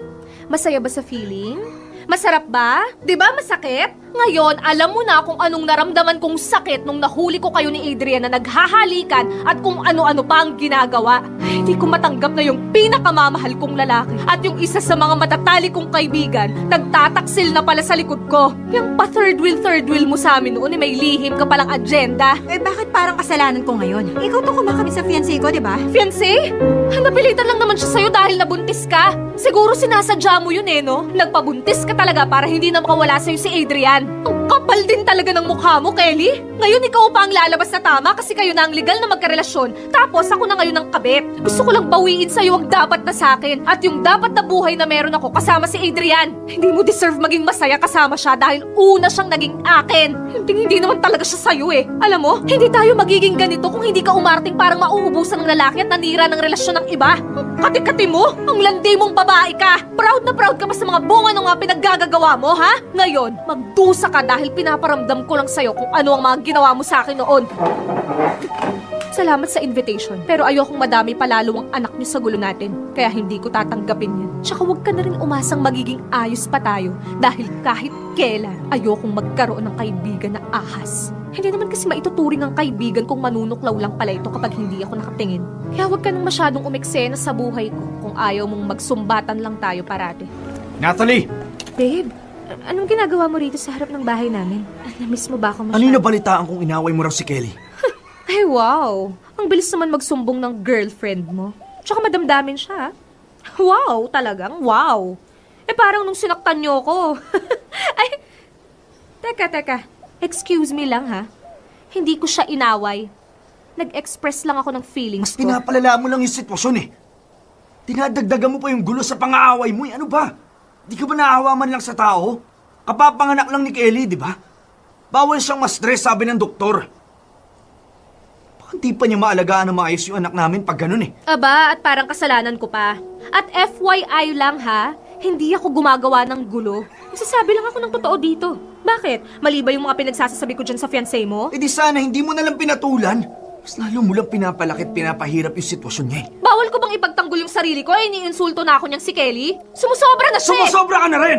Masaya ba sa feeling? Masarap ba? Di ba masakit? Ngayon, alam mo na kung anong naramdaman kong sakit nung nahuli ko kayo ni Adrian na naghahalikan at kung ano-ano pa ang ginagawa. Hindi ko matanggap na yung pinakamamahal kong lalaki at yung isa sa mga matatali kong kaibigan nagtataksil na pala sa likod ko. Yung pa third wheel mo sa amin noon may lihim ka palang agenda. Eh bakit parang kasalanan ko ngayon? Ikaw to kumakabit sa fiancé ko, di ba? Fiancé? Napilitan lang naman siya sa'yo dahil nabuntis ka. Siguro sinasadya mo yun eh, no? Nagpabuntis ka talaga para hindi na makawala sa'yo si Adrian. Ang kapal kapal din talaga ng mukha mo, Kelly. Ngayon ikaw pa ang lalabas na tama kasi kayo na ang legal na magkarelasyon. Tapos ako na ngayon ang kabit. Gusto ko lang bawiin sa'yo ang dapat na sa akin. At yung dapat na buhay na meron ako kasama si Adrian. Hindi mo deserve maging masaya kasama siya dahil una siyang naging akin. Hindi naman talaga siya sa'yo eh. Alam mo, hindi tayo magiging ganito kung hindi ka umarting parang mauubusan ng lalaki at nanira ng relasyon ng iba. Kati-kati mo, ang landi mong babae ka. Proud na proud ka pa sa mga bunga ng mga pinaggagawa mo, ha? Ngayon, magdusa ka dahil pinaparamdam ko lang sa'yo kung ano ang mga ginawa mo sa akin noon. Salamat sa invitation, pero ayokong madami palalo ang anak niyo sa gulo natin. Kaya hindi ko tatanggapin yan. Tsaka huwag ka na rin umasang magiging ayos pa tayo dahil kahit kailan ayokong magkaroon ng kaibigan na ahas. Hindi naman kasi maituturing ang kaibigan kung manunuklaw lang pala ito kapag hindi ako nakatingin. Kaya huwag ka nang masyadong umeksena sa buhay ko kung ayaw mong magsumbatan lang tayo parati. Natalie! Babe, anong ginagawa mo rito sa harap ng bahay namin? Na-miss mo ba ako masyado? Ano yung nabalitaan kung inaway mo raw si Kelly? Ay, wow! Ang bilis naman magsumbong ng girlfriend mo. Tsaka madamdamin siya. Wow, talagang wow! Eh parang nung sinaktan niyo ko. Ay, teka. Excuse me lang ha. Hindi ko siya inaway. Nag-express lang ako ng feelings Mas ko. pinapalala mo lang yung sitwasyon eh. Dinadagdagan mo pa yung gulo sa pang-aaway mo eh. Ano ba? Di ka ba naawa man lang sa tao? Kapapanganak lang ni Kelly, di ba? Bawal siyang ma-stress, sabi ng doktor. Baka di pa niya maalagaan na maayos yung anak namin pag ganun eh. Aba, at parang kasalanan ko pa. At FYI lang ha, hindi ako gumagawa ng gulo. Nagsasabi lang ako ng totoo dito. Bakit? Mali ba yung mga pinagsasabi ko dyan sa fiancé mo? Eh di sana hindi mo nalang pinatulan. Mas lalo mo lang pinapalakit, pinapahirap yung sitwasyon niya eh. Bawal ko bang ipagtanggol yung sarili ko? Iniinsulto na ako niyang si Kelly? Sumusobra na siya eh! Sumusobra ka na rin!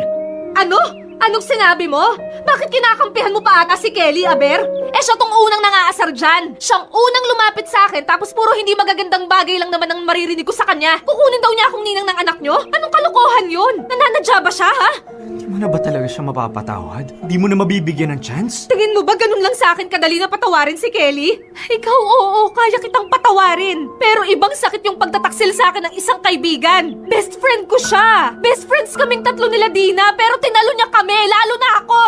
Ano? Anong sinabi mo? Bakit kinakampihan mo pa ata si Kelly, Aber? Eh siya tong unang nangaasar dyan. Siyang unang lumapit sa akin tapos puro hindi magagandang bagay lang naman ang maririnig ko sa kanya. Kukunin daw niya akong ninang ng anak niyo? Anong kalokohan yun? Nananadya ba siya, ha? Hindi mo na ba talaga siya mapapatawad? Hindi mo na mabibigyan ng chance? Tingin mo ba ganun lang sa akin kadali na patawarin si Kelly? Ikaw oo, kaya kitang patawarin. Pero ibang sakit yung pagtataksil sa akin ng isang kaibigan. Best friend ko siya. Best friends kaming tatlo nila Dina, pero tinalo niya kami, lalo na ako.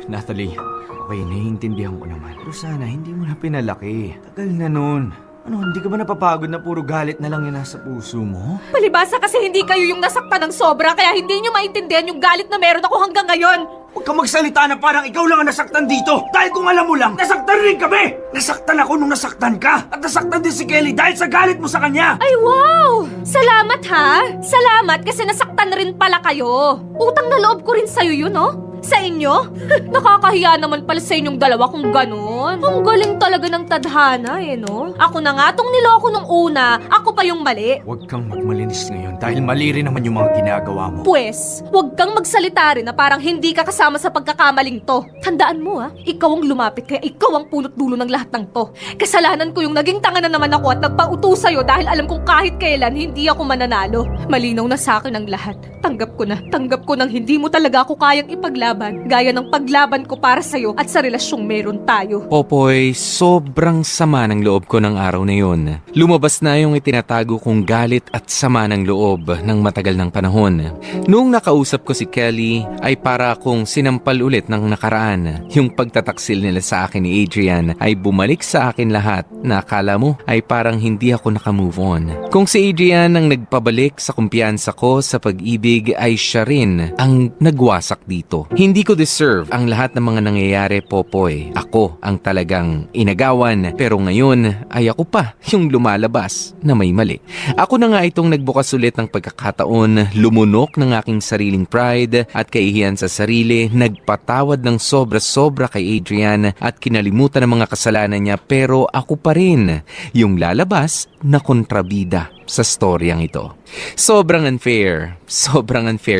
Natalie, okay, naiintindihan ko naman. Pero sana hindi mo na pinalaki. Tagal na nun. Ano, hindi ka ba napapagod na puro galit na lang yung nasa puso mo? Palibasa kasi hindi kayo yung nasaktan ng sobra, kaya hindi niyo maintindihan yung galit na meron ako hanggang ngayon. Huwag kang magsalita na parang ikaw lang ang nasaktan dito. Dahil kung alam mo lang, nasaktan rin kami. Nasaktan ako nung nasaktan ka. At nasaktan din si Kelly dahil sa galit mo sa kanya. Ay wow! Salamat ha! Salamat kasi nasaktan rin pala kayo. Utang na loob ko rin sa'yo yun, no? Sa inyo? Nakakahiya naman pala sa inyong dalawa kung ganun. Ang galing talaga ng tadhana eh, no? Ako na nga tong niloko nung una, ako pa yung mali. Huwag kang magmalinis ngayon dahil mali rin naman yung mga ginagawa mo. Pwes, huwag kang magsalita rin na parang hindi ka kasama sa pagkakamaling to. Tandaan mo ikaw ang lumapit kaya ikaw ang punot dulo ng lahat ng to. Kasalanan ko yung naging tanga na naman ako at nagpauto sa'yo dahil alam kong kahit kailan hindi ako mananalo. Malinaw na sa akin ang lahat. Tanggap ko nang hindi mo talaga ako kayang ipaglaban gaya ng paglaban ko para sa'yo at sa relasyong meron tayo. Popoy, sobrang sama ng loob ko ng araw na yun. Lumabas na yung itinatago kong galit at sama ng loob ng matagal ng panahon. Noong nakausap ko si Kelly, ay para akong sinampal ulit ng nakaraan. Yung pagtataksil nila sa akin ni Adrian ay bumalik sa akin lahat na akala mo ay parang hindi ako nakamove on. Kung si Adrian ang nagpabalik sa kumpiyansa ko sa pag-ibig, ay siya rin ang nagwasak dito. Hindi ko deserve ang lahat ng mga nangyayari, Popoy. Ako ang talagang inagawan, pero ngayon ay ako pa yung lumalabas na may mali. Ako na nga itong nagbukas ulit ng pagkakataon, lumunok ng aking sariling pride at kahihiyan sa sarili, nagpatawad ng sobra-sobra kay Adrian at kinalimutan ang mga kasalanan niya, pero ako pa rin yung lalabas na kontrabida sa storyang ito. Sobrang unfair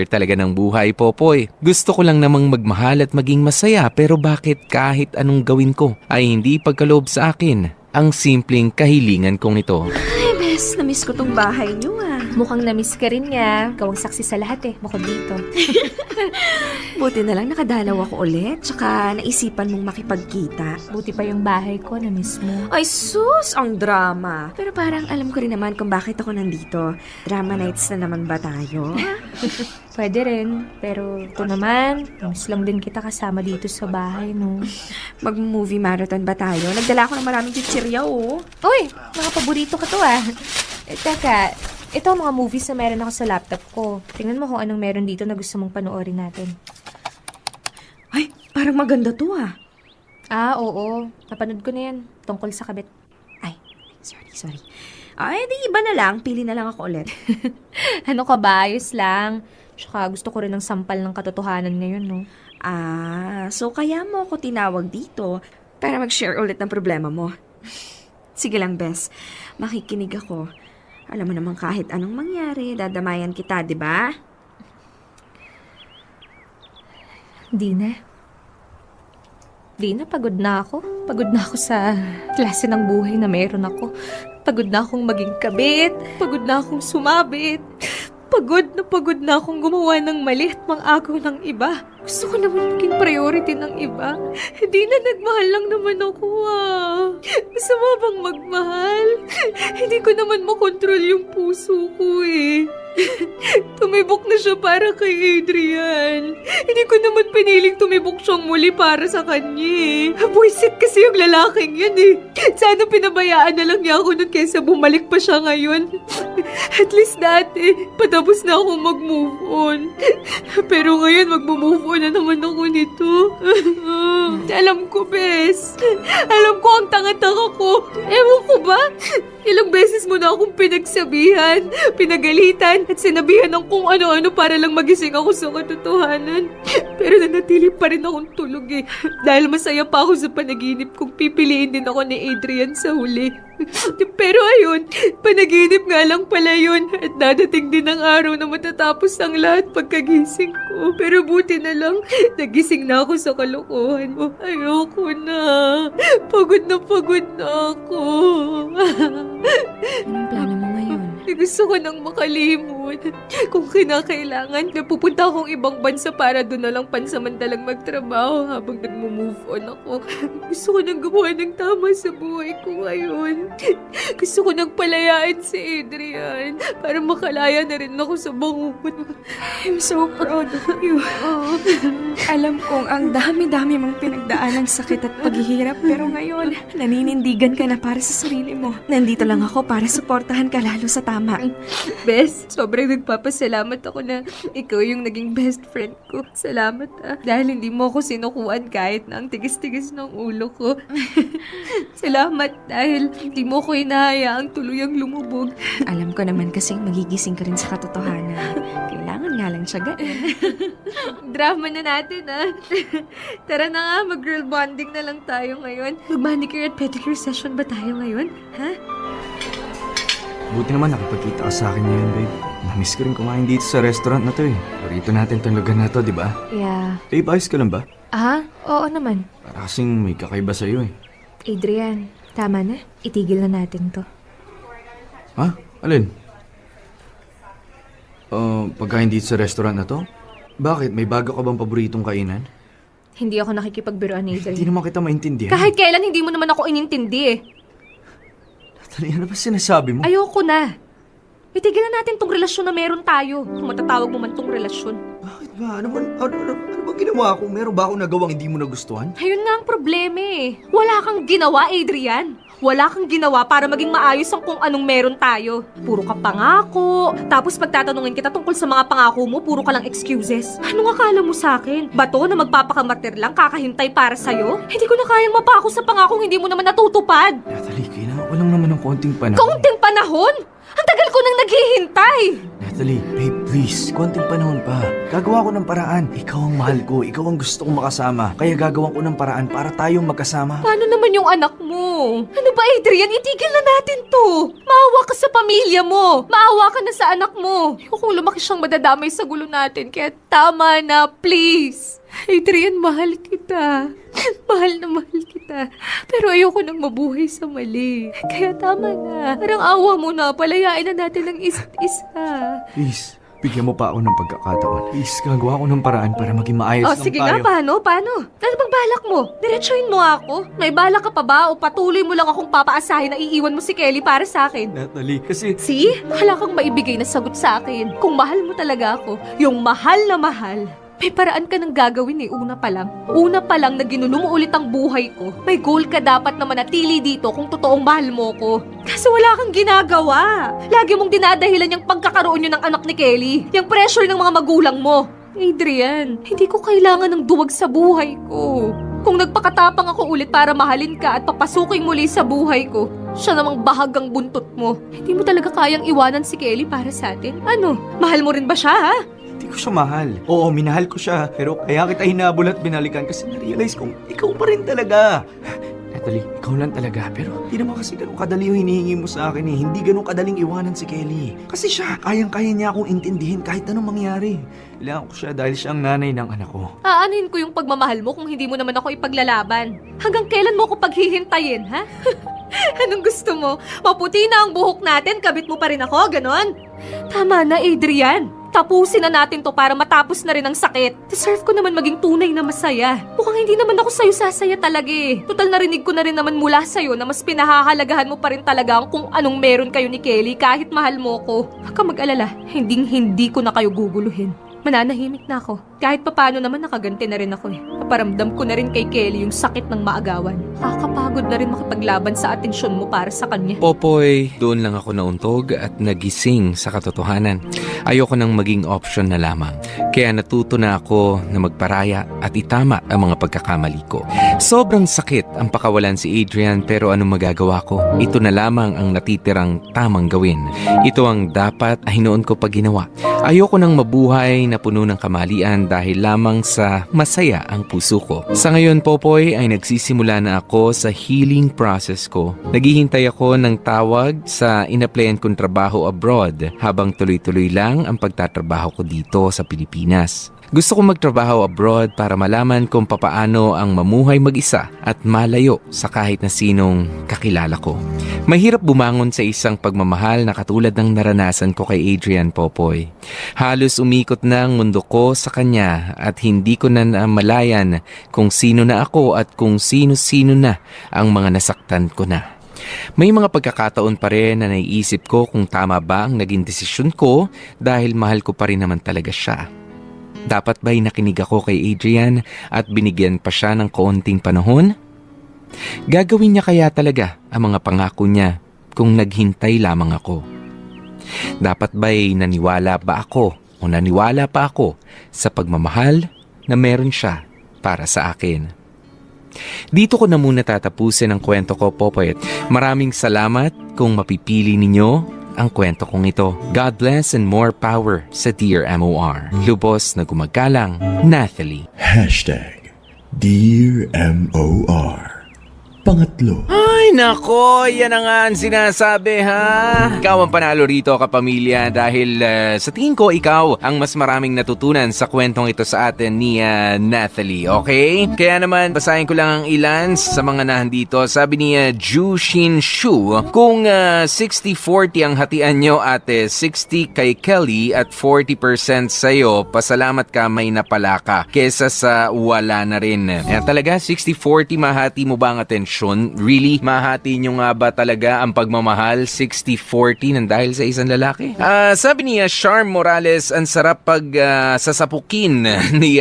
talaga ng buhay, Popoy. Gusto ko lang namang magmahal at maging masaya, pero bakit kahit anong gawin ko ay hindi pagkaloob sa akin ang simpleng kahilingan kong ito? Ay, bes, na-miss ko tong bahay niyo ah. Mukhang na-miss ka rin niya. Ikaw ang saksi sa lahat eh, bukod dito. Buti na lang nakadalaw ako ulit. Tsaka naisipan mong makipagkita. Buti pa yung bahay ko na mismo. Ay sus, ang drama. Pero parang alam ko rin naman kung bakit ako nandito. Drama nights na naman ba tayo? Pwede rin. Pero ito naman, miss lang din kita kasama dito sa bahay, no? Mag-movie marathon ba tayo? Nagdala ako ng maraming chichirya, oh. Uy, mga paborito ka to teka, ito ang mga movies na meron ako sa laptop ko. Tingnan mo kung anong meron dito na gusto mong panoorin natin. Ay, parang maganda to, ah. Ah, oo. Napanood ko na yan. Tungkol sa kabit. Ay, sorry. Ay, di iba na lang. Pili na lang ako ulit. Ano ka ba? Ayos lang. Tsaka gusto ko rin ng sampal ng katotohanan ngayon, no? Ah, so kaya mo ako tinawag dito para mag-share ulit ng problema mo. Sige lang, Bes. Makikinig ako. Alam mo naman kahit anong mangyari, dadamayan kita, di ba? Dina, pagod na ako. Pagod na ako sa klase ng buhay na meron ako. Pagod na akong maging kabit. Pagod na akong sumabit. Pagod na akong gumawa ng mali at mang-agaw ng iba. Gusto ko naman maging priority ng iba. Hindi na nagmahal lang naman ako, Masama bang magmahal? Hindi ko naman makontrol yung puso ko, Tumibok na siya para kay Adrian. Hindi ko naman piniling tumibok siyang muli para sa kanya, Buisit kasi yung lalaking yun, Sana pinabayaan na lang niya ako nun kaysa bumalik pa siya ngayon. At least dati, patapos na akong mag-move on. Pero ngayon, mag-move on na naman ako nito. Alam ko, Bes. Alam ko ang tanga-tanga ko. Ewan ko ba? Ilang beses mo na akong pinagsabihan, pinagalitan, at sinabihan ng kung ano-ano para lang magising ako sa katotohanan. Pero nanatili pa rin akong tulog, Dahil masaya pa ako sa panaginip kung pipiliin din ako ni Adrian sa huli. Pero ayun, panaginip nga lang pala yun at dadating din ang araw na matatapos ang lahat pagkagising ko. Pero buti na lang, nagising na ako sa kalokohan mo. Ayoko na. Pagod na ako. Anong plano mo ngayon? Gusto ko nang makalimot. Kung kinakailangan, napupunta akong ibang bansa para doon na lang pansamantalang magtrabaho habang nagmo-move on ako. Gusto ko nang gumawa ng tama sa buhay ko ngayon. Gusto ko nang palayaan si Adrian para makalaya na rin ako sa bangun. I'm so proud of you. Alam kong ang dami-dami mong pinagdaan ng sakit at paghihirap, pero ngayon, naninindigan ka na para sa sarili mo. Nandito lang ako para suportahan ka lalo sa tama. Bes, sobrang nagpapasalamat ako na ikaw yung naging best friend ko. Salamat, Dahil hindi mo ako sinukuan kahit na ang tigis-tigis ng ulo ko. Salamat dahil hindi mo ko hinahayaang tuluyang lumubog. Alam ko naman kasing magigising ka rin sa katotohanan. Kailangan nga lang tiyagaan. Drama na natin, Tara na nga, mag-girl bonding na lang tayo ngayon. Mag-manicure at pedicure session ba tayo ngayon? Ha? Buti naman nakipagkita ka sa akin ngayon, babe. Namiss ko rin kumain dito sa restaurant na to, Paborito natin tong lugar na to, di ba? Yeah. Babe, ayos ka lang ba? Oo naman. Para kasing may kakaiba sa'yo, Adrian, tama na. Itigil na natin to. Ha? Alin? Pagkain dito sa restaurant na to? Bakit? May bago ka bang paboritong kainan? Hindi ako nakikipagbiruan ni Adrian. Hindi naman kita maintindihan. Kahit kailan hindi mo naman ako inintindi, Natalie, ano ba sinasabi mo? Ayoko na. Itigil na natin tong relasyon na meron tayo. Kung matatawag mo man tong relasyon. Bakit ba? Ano ba ginawa ko? Meron ba akong nagawang hindi mo nagustuhan? Ayun nga ang problema Wala kang ginawa, Adrian. Wala kang ginawa para maging maayos ang kung anong meron tayo. Puro ka pangako. Tapos pagtatanungin kita tungkol sa mga pangako mo, puro ka lang excuses. Anong akala mo sa akin? Bato na magpapakamater lang kakahintay para sa'yo? Hindi ko na kayang mapako sa pangakong hindi mo naman natutupad. Natalie, kailangan ko lang naman ng konting panahon. Kaunting panahon? Ang tagal ko nang naghihintay! Natalie, babe, please. Konting panahon pa. Gagawa ko ng paraan. Ikaw ang mahal ko. Ikaw ang gusto kong makasama. Kaya gagawan ko ng paraan para tayong magkasama. Paano naman yung anak mo? Ano ba, Adrian? Itigil na natin to. Maawa ka sa pamilya mo. Maawa ka na sa anak mo. Kung lumaki siyang madadamay sa gulo natin. Kaya tama na, please. Adrian, mahal kita. Mahal na mahal kita. Pero ayoko nang mabuhay sa mali. Kaya tama na. Parang awa mo na. Palayain na natin ang isa't isa. Please, Bigyan mo pa ako ng pagkakataon. Please, gagawa ko ng paraan para maging maayos O lang sige tayo. nga, paano? Ano bang balak mo? Diretsuhin mo ako? May balak ka pa ba o patuloy mo lang akong papaasahin na iiwan mo si Kelly para sa akin? Natalie, kasi... See? Wala kang maibigay na sagot sa akin. Kung mahal mo talaga ako, yung mahal na mahal, may paraan ka ng gagawin una pa lang. Una pa lang na ginulo mo ulit ang buhay ko. May goal ka dapat na manatili dito kung totoong mahal mo ko. Kaso wala kang ginagawa. Lagi mong dinadahilan yung pagkakaroon nyo ng anak ni Kelly. Yung pressure ng mga magulang mo. Adrian, hindi ko kailangan ng duwag sa buhay ko. Kung nagpakatapang ako ulit para mahalin ka at papasukin muli sa buhay ko, siya namang bahagang buntot mo. Hindi mo talaga kayang iwanan si Kelly para sa atin? Ano? Mahal mo rin ba siya, ha? Hindi ko siya mahal. Oo, minahal ko siya. Pero kaya kita hinabol at binalikan kasi na-realize kong ikaw pa rin talaga. Natalie, ikaw lang talaga. Pero hindi naman kasi ganun kadali yung hinihingi mo sa akin eh. Hindi ganun kadaling iwanan si Kelly. Kasi siya, kayang-kaya niya akong intindihin kahit anong mangyari. Kailangan ko siya dahil siya ang nanay ng anak ko. Aanin ko yung pagmamahal mo kung hindi mo naman ako ipaglalaban. Hanggang kailan mo ako paghihintayin, ha? Anong gusto mo? Maputi na ang buhok natin, kabit mo pa rin ako, ganon? Tama na, Adrian. Tapusin na natin to para matapos na rin ang sakit. Deserve ko naman maging tunay na masaya. Mukhang hindi naman ako sa'yo sasaya talaga eh. Total narinig ko na rin naman mula sa'yo na mas pinahahalagahan mo pa rin talaga ang kung anong meron kayo ni Kelly kahit mahal mo ko. Huwag ka mag-alala, hindi ko na kayo guguluhin. Mananahimik na ako. Kahit papano naman nakaganti na rin ako eh. Paparamdam ko na rin kay Kelly yung sakit ng maagawan. Nakakapagod na rin makipaglaban sa atensyon mo para sa kanya. Popoy, doon lang ako nauntog at nagising sa katotohanan. Ayoko nang maging option na lamang. Kaya natuto na ako na magparaya at itama ang mga pagkakamali ko. Sobrang sakit ang pakawalan si Adrian pero anong magagawa ko? Ito na lamang ang natitirang tamang gawin. Ito ang dapat ay noon ko pa ginawa. Ayoko nang mabuhay na puno ng kamalian dahil lamang sa masaya ang puso ko. Sa ngayon, Popoy, ay nagsisimula na ako sa healing process ko. Naghihintay ako ng tawag sa inaplayan kong trabaho abroad habang tuloy-tuloy lang ang pagtatrabaho ko dito sa Pilipinas. Gusto kong magtrabaho abroad para malaman kung papaano ang mamuhay mag-isa at malayo sa kahit na sinong kakilala ko. Mahirap bumangon sa isang pagmamahal na katulad ng naranasan ko kay Adrian, Popoy. Halos umikot na ang mundo ko sa kanya at hindi ko na namalayan kung sino na ako at kung sino-sino na ang mga nasaktan ko na. May mga pagkakataon pa rin na naiisip ko kung tama ba ang naging desisyon ko dahil mahal ko pa rin naman talaga siya. Dapat ba'y nakinig ako kay Adrian at binigyan pa siya ng kaunting panahon? Gagawin niya kaya talaga ang mga pangako niya kung naghintay lamang ako? Dapat ba'y naniwala ba ako o naniwala pa ako sa pagmamahal na meron siya para sa akin? Dito ko na muna tatapusin ang kwento ko, Popoy. Maraming salamat kung mapipili ninyo ang kwento kong ito. God bless and more power sa Dear MOR. Lubos na gumagalang, Nathalie. Dear MOR. Pangatlo. Ay nako, yan na nga ang sinasabi ha. Ikaw ang panalo rito kapamilya dahil sa tingin ko ikaw ang mas maraming natutunan sa kwentong ito sa atin ni Nathalie, okay? Kaya naman basahin ko lang ang ilan sa mga nahandito. Sabi ni Ju Shin Shu, kung 60-40 ang hatian nyo ate, 60 kay Kelly at 40% sa'yo, pasalamat ka may napala ka kesa sa wala na rin. Kaya talaga 60-40 mahati mo ba ang atensyon? Really? Mahati nyo nga ba talaga ang pagmamahal 60-40 nang dahil sa isang lalaki? Sabi ni Charm Morales, ang sarap pag sasapukin ni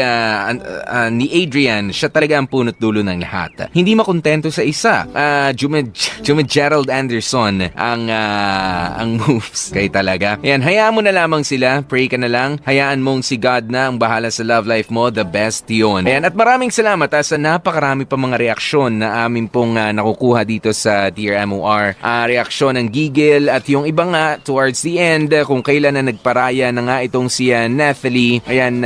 Adrian. Siya talaga ang punot dulo ng lahat. Hindi makontento sa isa. Gerald Anderson ang moves. Kaya talaga. Ayan, hayaan mo na lamang sila. Pray ka na lang. Hayaan mong si God na ang bahala sa love life mo. The best yun. Ayan, at maraming salamat sa napakarami pa mga reaksyon na amin pong nakukuha dito sa Dear MOR. Reaksyon ng gigil at yung iba nga towards the end kung kailan na nagparaya na nga itong si Nathalie. Ayan,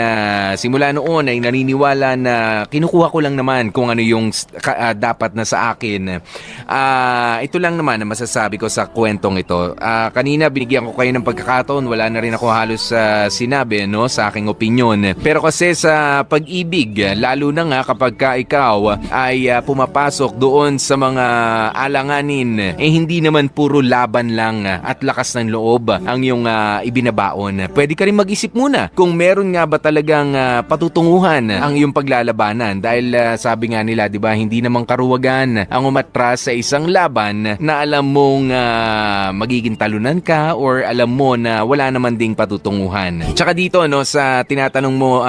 simula noon ay naniniwala na kinukuha ko lang naman kung ano yung dapat na sa akin. Ito lang naman na masasabi ko sa kwentong ito. Kanina binigyan ko kayo ng pagkakataon, wala na rin ako halos sinabi no, sa aking opinion. Pero kasi sa pag-ibig, lalo na nga kapag ikaw ay pumapasok doon sa mga alanganin, hindi naman puro laban lang at lakas ng loob ang iyong ibinabaon. Pwede ka rin mag-isip muna kung meron nga ba talagang patutunguhan ang iyong paglalabanan. Dahil sabi nga nila, di ba, hindi naman karuwagan ang umatras sa isang laban na alam mong magiging talunan ka or alam mo na wala naman ding patutunguhan. Tsaka dito, no, sa tinatanong mo,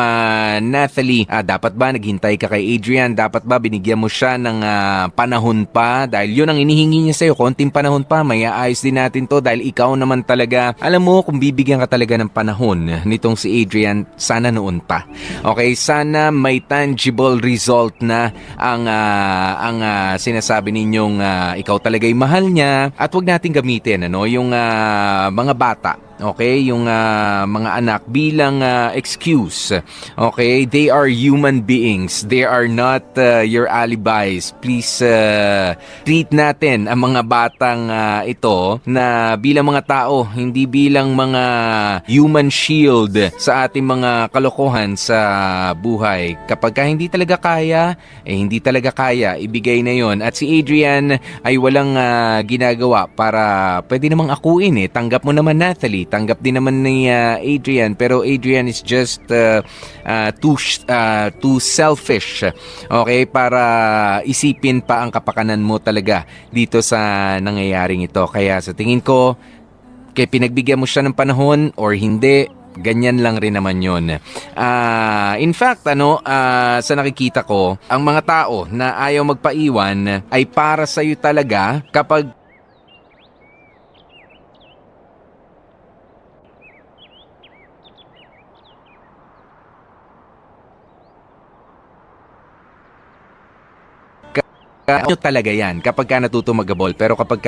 Nathalie, dapat ba naghintay ka kay Adrian? Dapat ba binigyan mo siya ng panahon pa? Dahil yun ang inihingi niya sa'yo, konting panahon pa, may aayos din natin to dahil ikaw naman talaga, alam mo, kung bibigyan ka talaga ng panahon nitong si Adrian, sana noon pa. Okay, sana may tangible result na ang sinasabi ninyong ikaw talaga'y mahal niya at wag nating gamitin yung mga bata. Okay, yung mga anak bilang excuse. Okay, they are human beings. They are not your alibis. Please treat natin ang mga batang ito na bilang mga tao, hindi bilang mga human shield sa ating mga kalokohan sa buhay. Kapag hindi talaga kaya, hindi talaga kaya, ibigay na yon. At si Adrian ay walang ginagawa para pwede namang akuin Tanggap mo naman, Nathalie. Tanggap din naman ni Adrian, pero Adrian is just too selfish, okay, para isipin pa ang kapakanan mo talaga dito sa nangyayaring ito. Kaya sa tingin ko, kaya pinagbigyan mo siya ng panahon or hindi, ganyan lang rin naman yun. In fact, sa nakikita ko, ang mga tao na ayaw magpaiwan ay para sa'yo talaga kapag talaga yan kapag ka natuto mag-ball. Pero kapag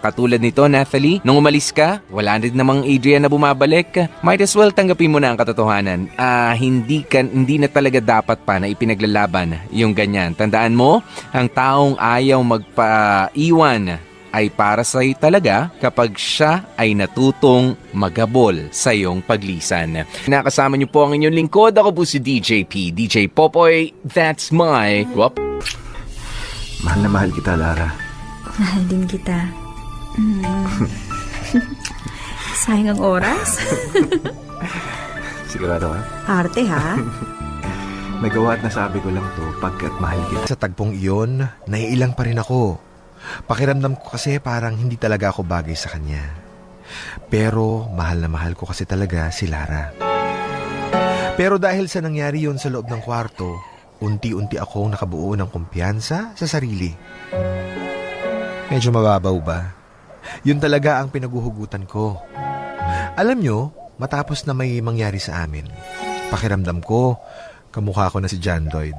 katulad nito, Nathalie, nung umalis ka, wala rin namang Adrian na bumabalik, might as well tanggapin mo na ang katotohanan. Hindi na talaga dapat pa na ipinaglalaban yung ganyan. Tandaan mo, ang taong ayaw magpaiwan ay para sa'yo talaga kapag siya ay natutong magabol sa iyong paglisan. Nakasama niyo po ang inyong lingkod. Ako po si DJ P. DJ Popoy, that's my... Mahal na mahal kita, Lara. Mahal din kita. Sayang ang oras. Sigurado ka? Arte ha? Nagawa at nasabi ko lang to pagkat mahal kita. Sa tagpong iyon, naiilang pa rin ako. Pakiramdam ko kasi parang hindi talaga ako bagay sa kanya. Pero mahal na mahal ko kasi talaga si Lara. Pero dahil sa nangyari yon sa loob ng kwarto, unti-unti akong nakabuo ng kumpiyansa sa sarili. Medyo mababaw ba? Yun talaga ang pinaguhugutan ko. Alam nyo, matapos na may mangyari sa amin, pakiramdam ko, kamukha ko na si John Lloyd.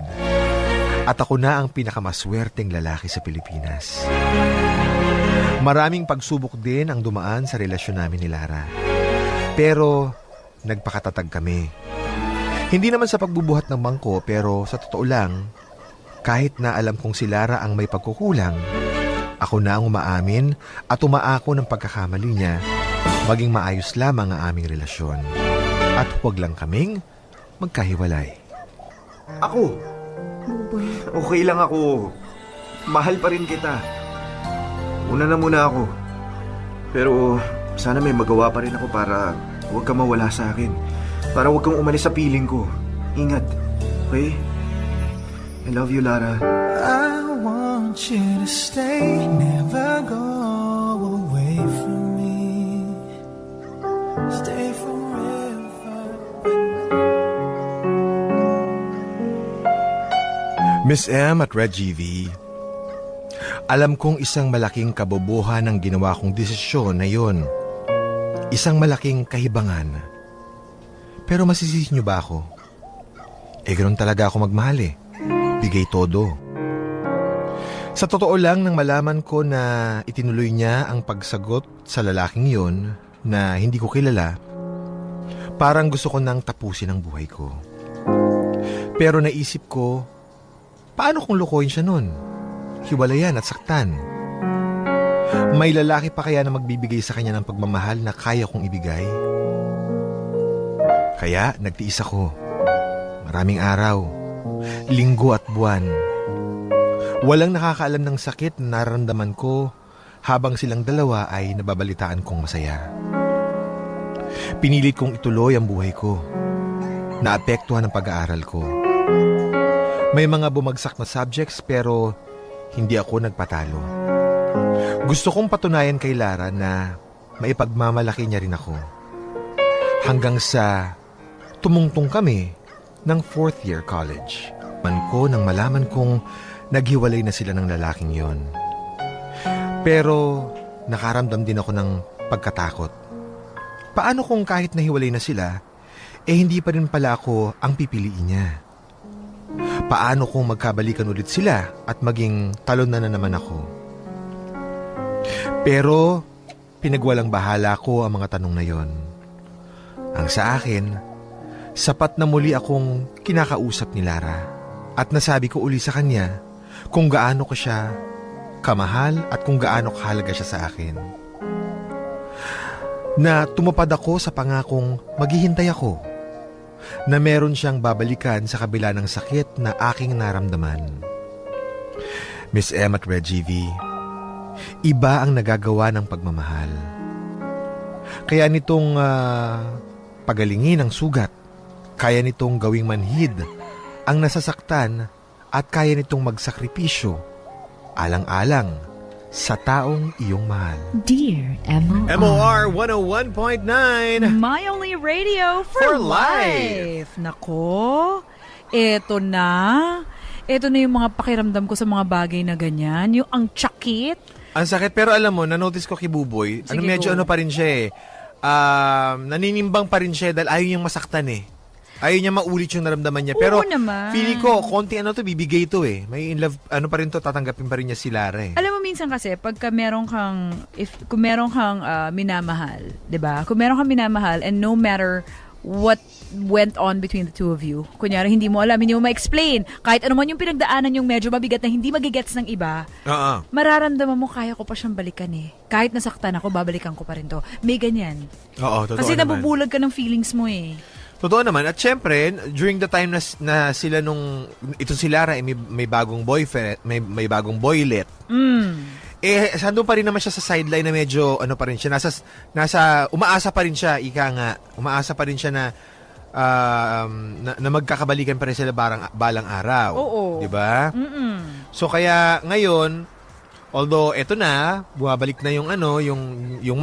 At ako na ang pinakamaswerteng lalaki sa Pilipinas. Maraming pagsubok din ang dumaan sa relasyon namin ni Lara. Pero nagpakatatag kami. Hindi naman sa pagbubuhat ng bangko, pero sa totoo lang, kahit na alam kong si Lara ang may pagkukulang, ako na ang umaamin at umaako ng pagkakamali niya, maging maayos lamang ang aming relasyon. At huwag lang kaming magkahiwalay. Ako? Okay lang ako. Mahal pa rin kita. Una na muna ako. Pero sana may magawa pa rin ako para huwag ka mawala sa akin. Para huwag kang umalis sa piling ko. Ingat. Okay? I love you, Lara. I want you to stay, never go away from me. Stay forever. Miss M at Reggie V, alam kong isang malaking kabobohan ang ginawa kong desisyon na yon. Isang malaking kahibangan. Pero masisisi niyo ba ako? Ganoon talaga ako magmahal Bigay todo. Sa totoo lang, nang malaman ko na itinuloy niya ang pagsagot sa lalaking yon na hindi ko kilala, parang gusto ko nang tapusin ang buhay ko. Pero naisip ko, paano kung lukoyin siya nun? Hiwalayan at saktan. May lalaki pa kaya na magbibigay sa kanya ng pagmamahal na kaya kong ibigay? Kaya nagtiis ako. Maraming araw, linggo at buwan. Walang nakakaalam ng sakit na nararamdaman ko habang silang dalawa ay nababalitaan kong masaya. Pinilit kong ituloy ang buhay ko. Naapektuhan ang pag-aaral ko. May mga bumagsak na subjects pero hindi ako nagpatalo. Gusto kong patunayan kay Lara na maipagmamalaki niya rin ako. Hanggang sa tumungtong kami ng 4th year college. Man ko nang malaman kong naghiwalay na sila ng lalaking yon. Pero nakaramdam din ako ng pagkatakot. Paano kung kahit nahiwalay na sila, hindi pa rin pala ako ang pipiliin niya? Paano kung magkabalikan ulit sila at maging talon na naman ako? Pero pinagwalang bahala ko ang mga tanong na yon. Ang sa akin, sapat na muli akong kinakausap ni Lara at nasabi ko uli sa kanya kung gaano ko siya kamahal at kung gaano kahalaga siya sa akin. Na tumupad ako sa pangakong maghihintay ako na meron siyang babalikan sa kabila ng sakit na aking naramdaman. Miss Em at Reggie V, iba ang nagagawa ng pagmamahal. Kaya nitong pagalingin ang sugat, kaya nitong gawing manhid ang nasasaktan at kaya nitong magsakripisyo, alang-alang sa taong iyong mahal. Dear MOR 101.9 My only radio for life. Nako, eto na. Eto na yung mga pakiramdam ko sa mga bagay na ganyan. Yung ang tsakit. Ang sakit, pero alam mo, na-notice ko kay Buboy, Sige, medyo go. ano pa rin siya naninimbang pa rin siya dahil ayaw niyang masaktan eh. Ayaw niya maulit yung naramdaman niya. Pero Oo naman. feeling ko, konti bibigay to eh. May in love, pa rin to, tatanggapin pa rin niya si Lara eh. Alam mo minsan kasi pagka kung meron kang minamahal, 'di ba? Kung meron kang minamahal and no matter what went on between the two of you, kunyari hindi mo alam, hindi mo ma-explain, kahit ano man yung pinagdaanan yung medyo mabigat na hindi magigets ng iba, mararamdaman mo kaya ko pa siyang balikan eh. Kahit nasaktan ako, babalikan ko pa rin to. May ganyan. Oo, totoo Kasi naman. nabubulag ka ng feelings mo eh. Totoo naman. At syempre, during the time na sila itong si Lara, may bagong boyfriend, may bagong boylet. Sandun pa rin naman siya sa sideline na medyo, pa rin siya, nasa umaasa pa rin siya, umaasa pa rin siya na magkakabalikan pa rin sila balang araw. Oo. Diba? So kaya ngayon, although eto na, bumabalik na yung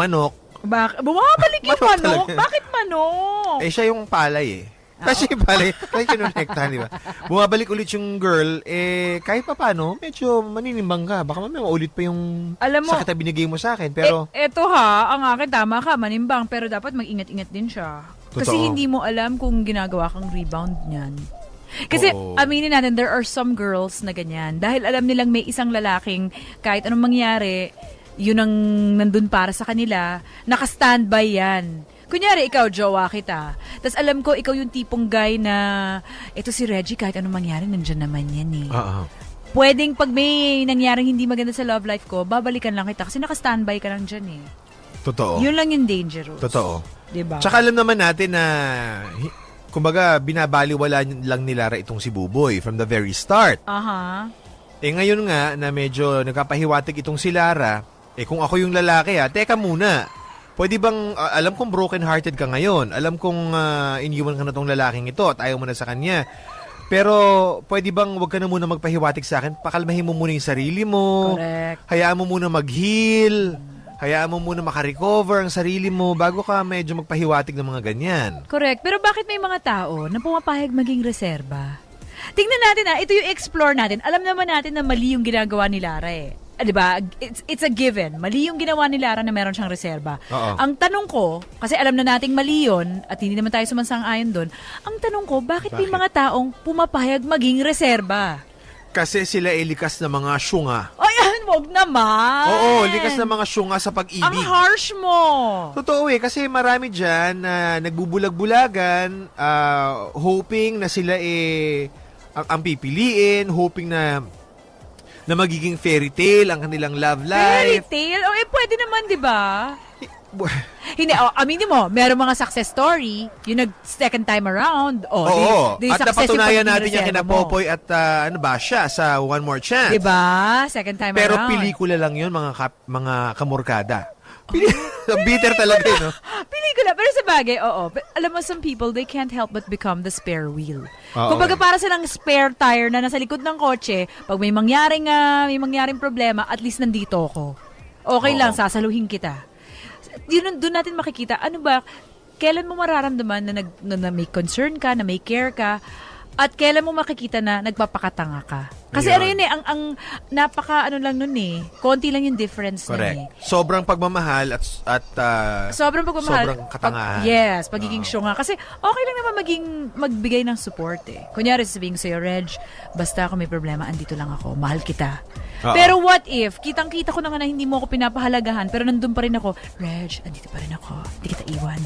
manok. Bumabalik yung Manok manok? talaga. Bakit manok? Siya yung palay eh. Kasi yung palay, kaya kinonektahan, di ba? Bumabalik ulit yung girl, kahit pa paano, medyo maninimbang ka. Baka mamaya maulit pa yung Alam mo, sakit na binigay mo sa akin. Pero, eto ha, ang akin tama ka, manimbang, pero dapat mag-ingat-ingat din siya. Kasi Totoo. hindi mo alam kung ginagawa kang rebound niyan. Kasi Oo. aminin natin, there are some girls na ganyan. Dahil alam nilang may isang lalaking, kahit anong mangyari, yun ang nandun para sa kanila, naka-standby yan. Kunyari, ikaw, jowa kita. Tapos alam ko, ikaw yung tipong guy na, ito si Reggie, kahit anong mangyari, nandyan naman yan eh. Pwedeng pag may nangyaring hindi maganda sa love life ko, babalikan lang kita kasi naka-standby ka lang dyan eh. totoo. Yun lang yung dangerous. Totoo. Diba? Tsaka alam naman natin na, kumbaga, binabaliwala lang ni Lara itong si Buboy from the very start. Aha. Ngayon nga, na medyo nagkapahiwatig itong si Lara, kung ako yung lalaki teka muna. Pwede bang, alam kong broken-hearted ka ngayon. Alam kong iniwan ka na tong lalaking ito at ayaw mo na sa kanya. Pero, pwede bang wag ka na muna magpahiwatig sa akin? Pakalmahin mo muna yung sarili mo. Correct. Hayaan mo muna mag-heal. Hayaan mo muna makarecover ang sarili mo bago ka medyo magpahiwatig ng mga ganyan. Correct. Pero bakit may mga tao na pumapayag maging reserba? Tingnan natin ito yung explore natin. Alam naman natin na mali yung ginagawa ni Lara eh. Diba? It's a given. Mali yung ginawa ni Lara na meron siyang reserba. Oo. Ang tanong ko, kasi alam na nating mali yun, at hindi naman tayo sumansang-ayon doon, ang tanong ko, bakit may mga taong pumapayag maging reserba? Kasi sila likas na mga syunga. Ay, wag naman! Oo, likas na mga syunga sa pag-ibig. Ang harsh mo! Totoo kasi marami dyan na nagbubulag-bulagan, hoping na sila ang pipiliin, hoping na magiging fairy tale ang kanilang love Fairy life. tale? O pwede naman, di ba? Hindi, aminin mo, meron mga success story, yung nag-second time around, Oo. di At success yung napatunayan pagiging natin yung kina reserva mo. Popoy at siya sa One More Chance. Diba? Second time Pero around. pelikula lang yun, mga kamorkada. Bitter talaga yun, no? Pelikula. Pero sa bagay, oo. Alam mo, some people, they can't help but become the spare wheel. Oo, Kumbaga para silang spare tire na nasa likod ng kotse, pag may mangyaring problema, at least nandito ako. Okay lang, sasaluhin kita. Doon natin makikita, ano ba, kailan mo mararamdaman na may concern ka, na may care ka, at kailan mo makikita na nagpapakatanga ka. Kasi Yun. ano yun eh, ang napaka ano lang nun eh, konti lang yung difference nun eh. Correct. Sobrang pagmamahal at Sobrang pagmamahal. sobrang katangahan. Yes, pagiging syunga. Kasi okay lang naman magbigay ng support eh. Kunyari sabihin sa'yo, Reg, basta kung may problema, andito lang ako. Mahal kita. Oo. Pero what if, kitang-kita ko na nga na hindi mo ako pinapahalagahan, pero nandun pa rin ako, Reg, andito pa rin ako. Hindi kita iwan.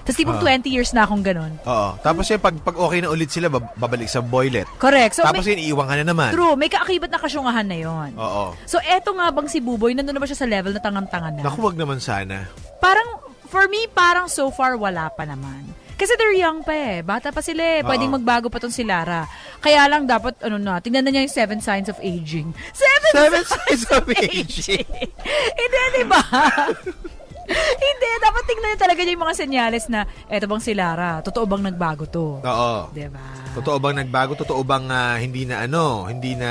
Tapos tipong 20 years na akong ganun. Oo. Tapos yun, pag okay na ulit sila, babalik sa boylet. Correct. So, Tapos yun, iiwan ka na naman. true. May kaakibat na kasyungahan na yon. Oo. So, eto nga bang si Buboy, nandun na ba siya sa level na tangang-tanga na? Naku, wag naman sana. Parang, for me, parang so far wala pa naman. Kasi they're young pa eh. Bata pa sila eh. Pwedeng magbago pa tong si Lara. Kaya lang dapat, tingnan na niya yung 7 signs of aging. 7 signs of aging. Hindi, diba? Hindi, dapat tingnan niya talaga yung mga senyales na, eto bang si Lara? Totoo bang nagbago to? Oo. Diba? Totoo bang nagbago? Totoo bang hindi na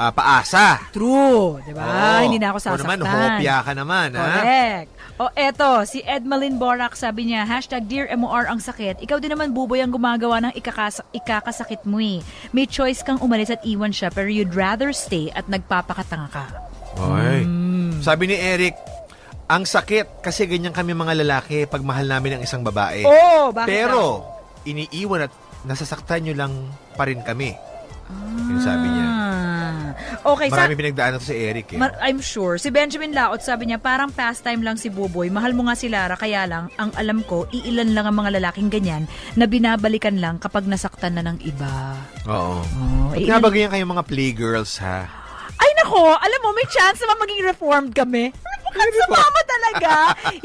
paasa? True, di ba? Oo. Hindi na ako O sasaktan. naman, hopya ka naman, ha? Correct. O eto, si Edmalyn Borak sabi niya, #Dear MOR ang sakit. Ikaw din naman, Buboy, ang gumagawa ng ikakasakit mo eh. May choice kang umalis at iwan siya, pero you'd rather stay at nagpapakatanga ka. Oy. Sabi ni Eric, ang sakit kasi ganyan kami mga lalaki pag mahal namin ang isang babae. Oh, bakit Pero, iniiwan at nasasaktan nyo lang pa rin kami. Yung sabi niya. Okay, Marami pinagdaanan to si Eric eh. I'm sure. Si Benjamin Laot sabi niya, parang pastime lang si Buboy. Mahal mo nga si Lara, kaya lang, ang alam ko, iilan lang ang mga lalaking ganyan na binabalikan lang kapag nasaktan na ng iba. Oo. Oh, Ba't nga ba ganyan kayong mga playgirls, ha? Ay nako, alam mo, may chance naman maging reformed kami. Sa mama talaga.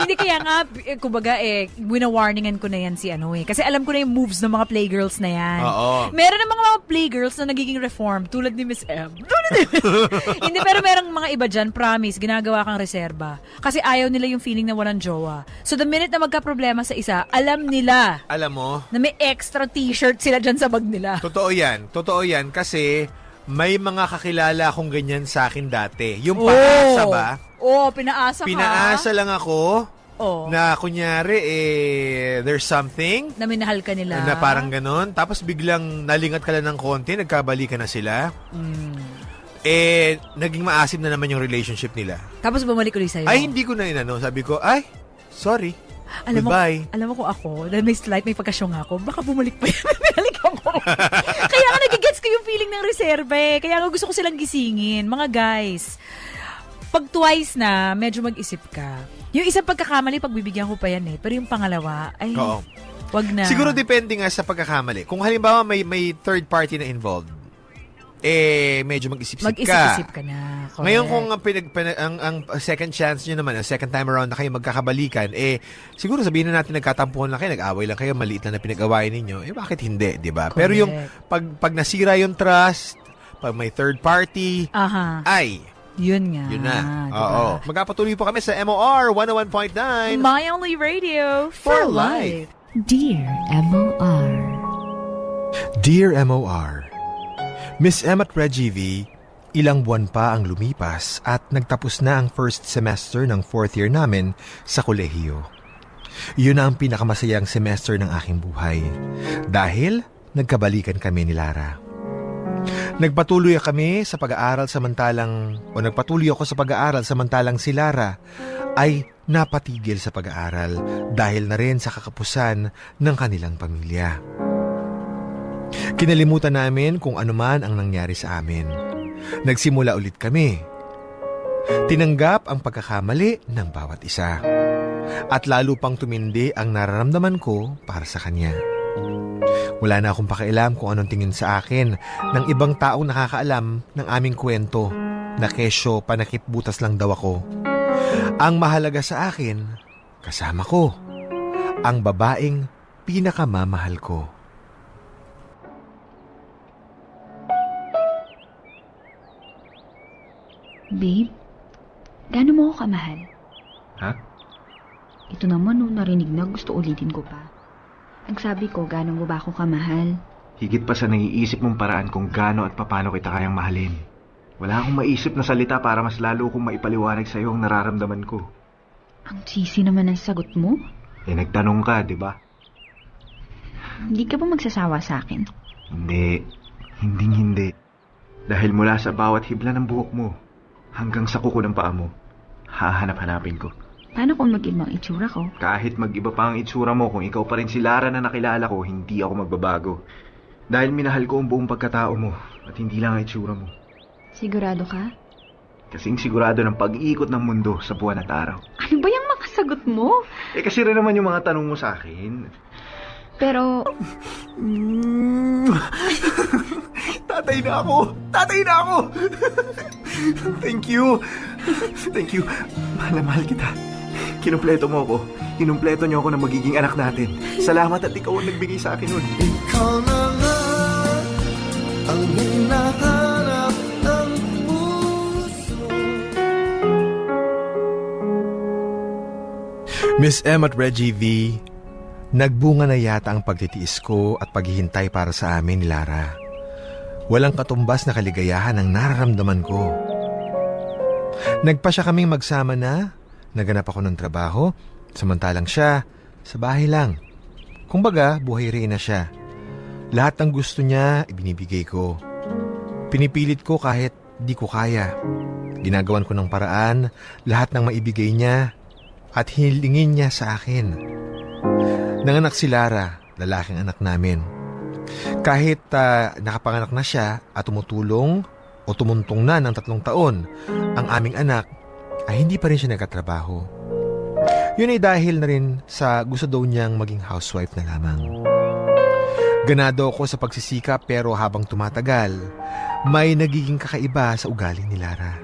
Hindi kaya nga, kumbaga wina-warningan ko na yan si Kasi alam ko na yung moves ng mga playgirls na yan. Oo. Meron ng mga playgirls na nagiging reformed, tulad ni Miss M. Hindi, pero merong mga iba dyan, promise, ginagawa kang reserba. Kasi ayaw nila yung feeling na walang jowa. So the minute na magka-problema sa isa, alam nila Alam mo, na may extra t-shirt sila dyan sa bag nila. totoo yan kasi may mga kakilala akong ganyan sa akin dati. Yung paasa ba? Oo, pinaasa ka. Pinaasa lang ako Oo. na kunyari there's something Na minahal ka nila. na parang ganon. Tapos biglang nalingat ka lang ng konti, nagkabalikan na sila. Naging maasim na naman yung relationship nila. Tapos bumalik ulit sa'yo. Ay, hindi ko na inano. Sabi ko, ay, sorry. Alam Goodbye. Alam mo kung ako, dahil may pagkasyong ako, baka bumalik pa yan. Binalik ako. Kaya nga nagigets ko yung feeling ng reserva eh. Kaya nga gusto ko silang gisingin. Mga guys, pag twice na, medyo mag-isip ka. Yung isang pagkakamali, pagbibigyan ko pa yan eh. Pero yung pangalawa, ay, Oo. wag na. Siguro depende nga sa pagkakamali. Kung halimbawa may third party na involved, medyo mag-isip-isip ka. Mag-isip-isip ka na. Correct. Ngayon kung ang second chance nyo naman, ang second time around na kayo magkakabalikan, siguro sabihin na natin nagkatampuhan lang kayo, nag-away lang kayo, maliit lang na pinag-awayan ninyo, bakit hindi, di ba? Pero yung pag nasira yung trust, pag may third party, yun nga. Yun na. Diba? Oo. Magpapatuloy po kami sa MOR 101.9. My Only Radio for Life. Dear MOR. Dear MOR, Miss M at Reggie V, ilang buwan pa ang lumipas at nagtapos na ang first semester ng 4th year namin sa kolehiyo. Yun na ang pinakamasayang semester ng aking buhay dahil nagkabalikan kami ni Lara. Nagpatuloy ako sa pag-aaral samantalang si Lara ay napatigil sa pag-aaral dahil na rin sa kakapusan ng kanilang pamilya. Kinalimutan namin kung ano man ang nangyari sa amin. Nagsimula ulit kami. Tinanggap ang pagkakamali ng bawat isa. At lalo pang tumindi ang nararamdaman ko para sa kanya. Wala na akong pakialam kung anong tingin sa akin ng ibang taong nakakaalam ng aming kwento na kesyo panakip butas lang daw ako. Ang mahalaga sa akin, kasama ko, ang babaeng pinakamamahal ko. Babe, gaano mo ako kamahal? Ha? Ito naman nung narinig na gusto ulitin ko pa. Ang sabi ko, gaano mo ba ako kamahal? Higit pa sa naiisip mong paraan kung gaano at paano kita kayang mahalin. Wala akong maisip na salita para mas lalo kong maipaliwanag sa iyo ang nararamdaman ko. Ang cheesy naman ang sagot mo. Nagtanong ka, di ba? Hindi ka ba magsasawa sa akin? Hindi. Hindi. Dahil mula sa bawat hibla ng buhok mo, hanggang sa kuko ng paa mo, hahanap-hanapin ko. Paano kung mag-ibang itsura ko? Kahit mag-iba pa ang itsura mo, kung ikaw pa rin si Lara na nakilala ko, hindi ako magbabago. Dahil minahal ko ang buong pagkatao mo, at hindi lang ang itsura mo. Sigurado ka? Kasing sigurado ng pag-iikot ng mundo sa buwan at araw. Ano ba yung makasagot mo? Kasi rin naman yung mga tanong mo sa akin. Pero, Tatay na ako! Thank you! Mahal na mahal kita. Kinumpleto mo ako. Kinumpleto niyo ako na magiging anak natin. Salamat at ikaw ang nagbigay sa akin nun. Ikaw na nga ang hinahanap ng puso. Miss M at Reggie V, nagbunga na yata ang pagtitiis ko at paghihintay para sa amin ni Lara. Walang katumbas na kaligayahan ang nararamdaman ko. Nagpa siya kaming magsama na, naganap ako ng trabaho, samantalang siya, sa bahay lang. Kumbaga, buhay rin na siya. Lahat ng gusto niya, ibinibigay ko. Pinipilit ko kahit di ko kaya. Ginagawan ko ng paraan, lahat ng maibigay niya, at hinilingin niya sa akin. Nanganak si Lara, lalaking anak namin. Kahit nakapanganak na siya at tumutulong o tumuntong na ng 3 taon, ang aming anak ay hindi pa rin siya nagkatrabaho. Yun ay dahil na rin sa gusto daw niyang maging housewife na lamang. Ganado ako sa pagsisikap pero habang tumatagal, may nagiging kakaiba sa ugali ni Lara.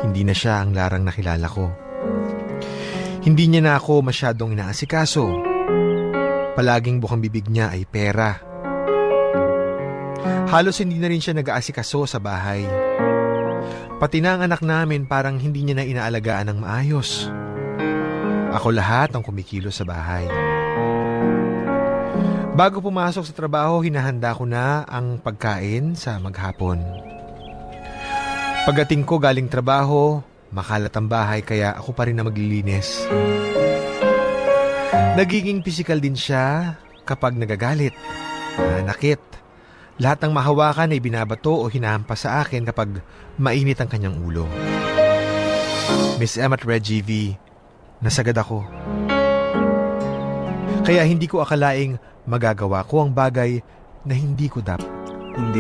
Hindi na siya ang Larang nakilala ko. Hindi niya na ako masyadong inaasikaso. Palaging bukang bibig niya ay pera. Halos hindi na rin siya nag-aasikaso sa bahay. Pati na ang anak namin parang hindi niya na inaalagaan ng maayos. Ako lahat ang kumikilos sa bahay. Bago pumasok sa trabaho, hinahanda ko na ang pagkain sa maghapon. Pagdating ko galing trabaho, makalat ang bahay kaya ako pa rin na maglilinis. Nagiging pisikal din siya kapag nagagalit, nanakit. Lahat ng mahawakan ay binabato o hinahampas sa akin kapag mainit ang kanyang ulo. Miss M at Reggie V, nasagad ako. Kaya hindi ko akalaing magagawa ko ang bagay na hindi ko dapat. Hindi.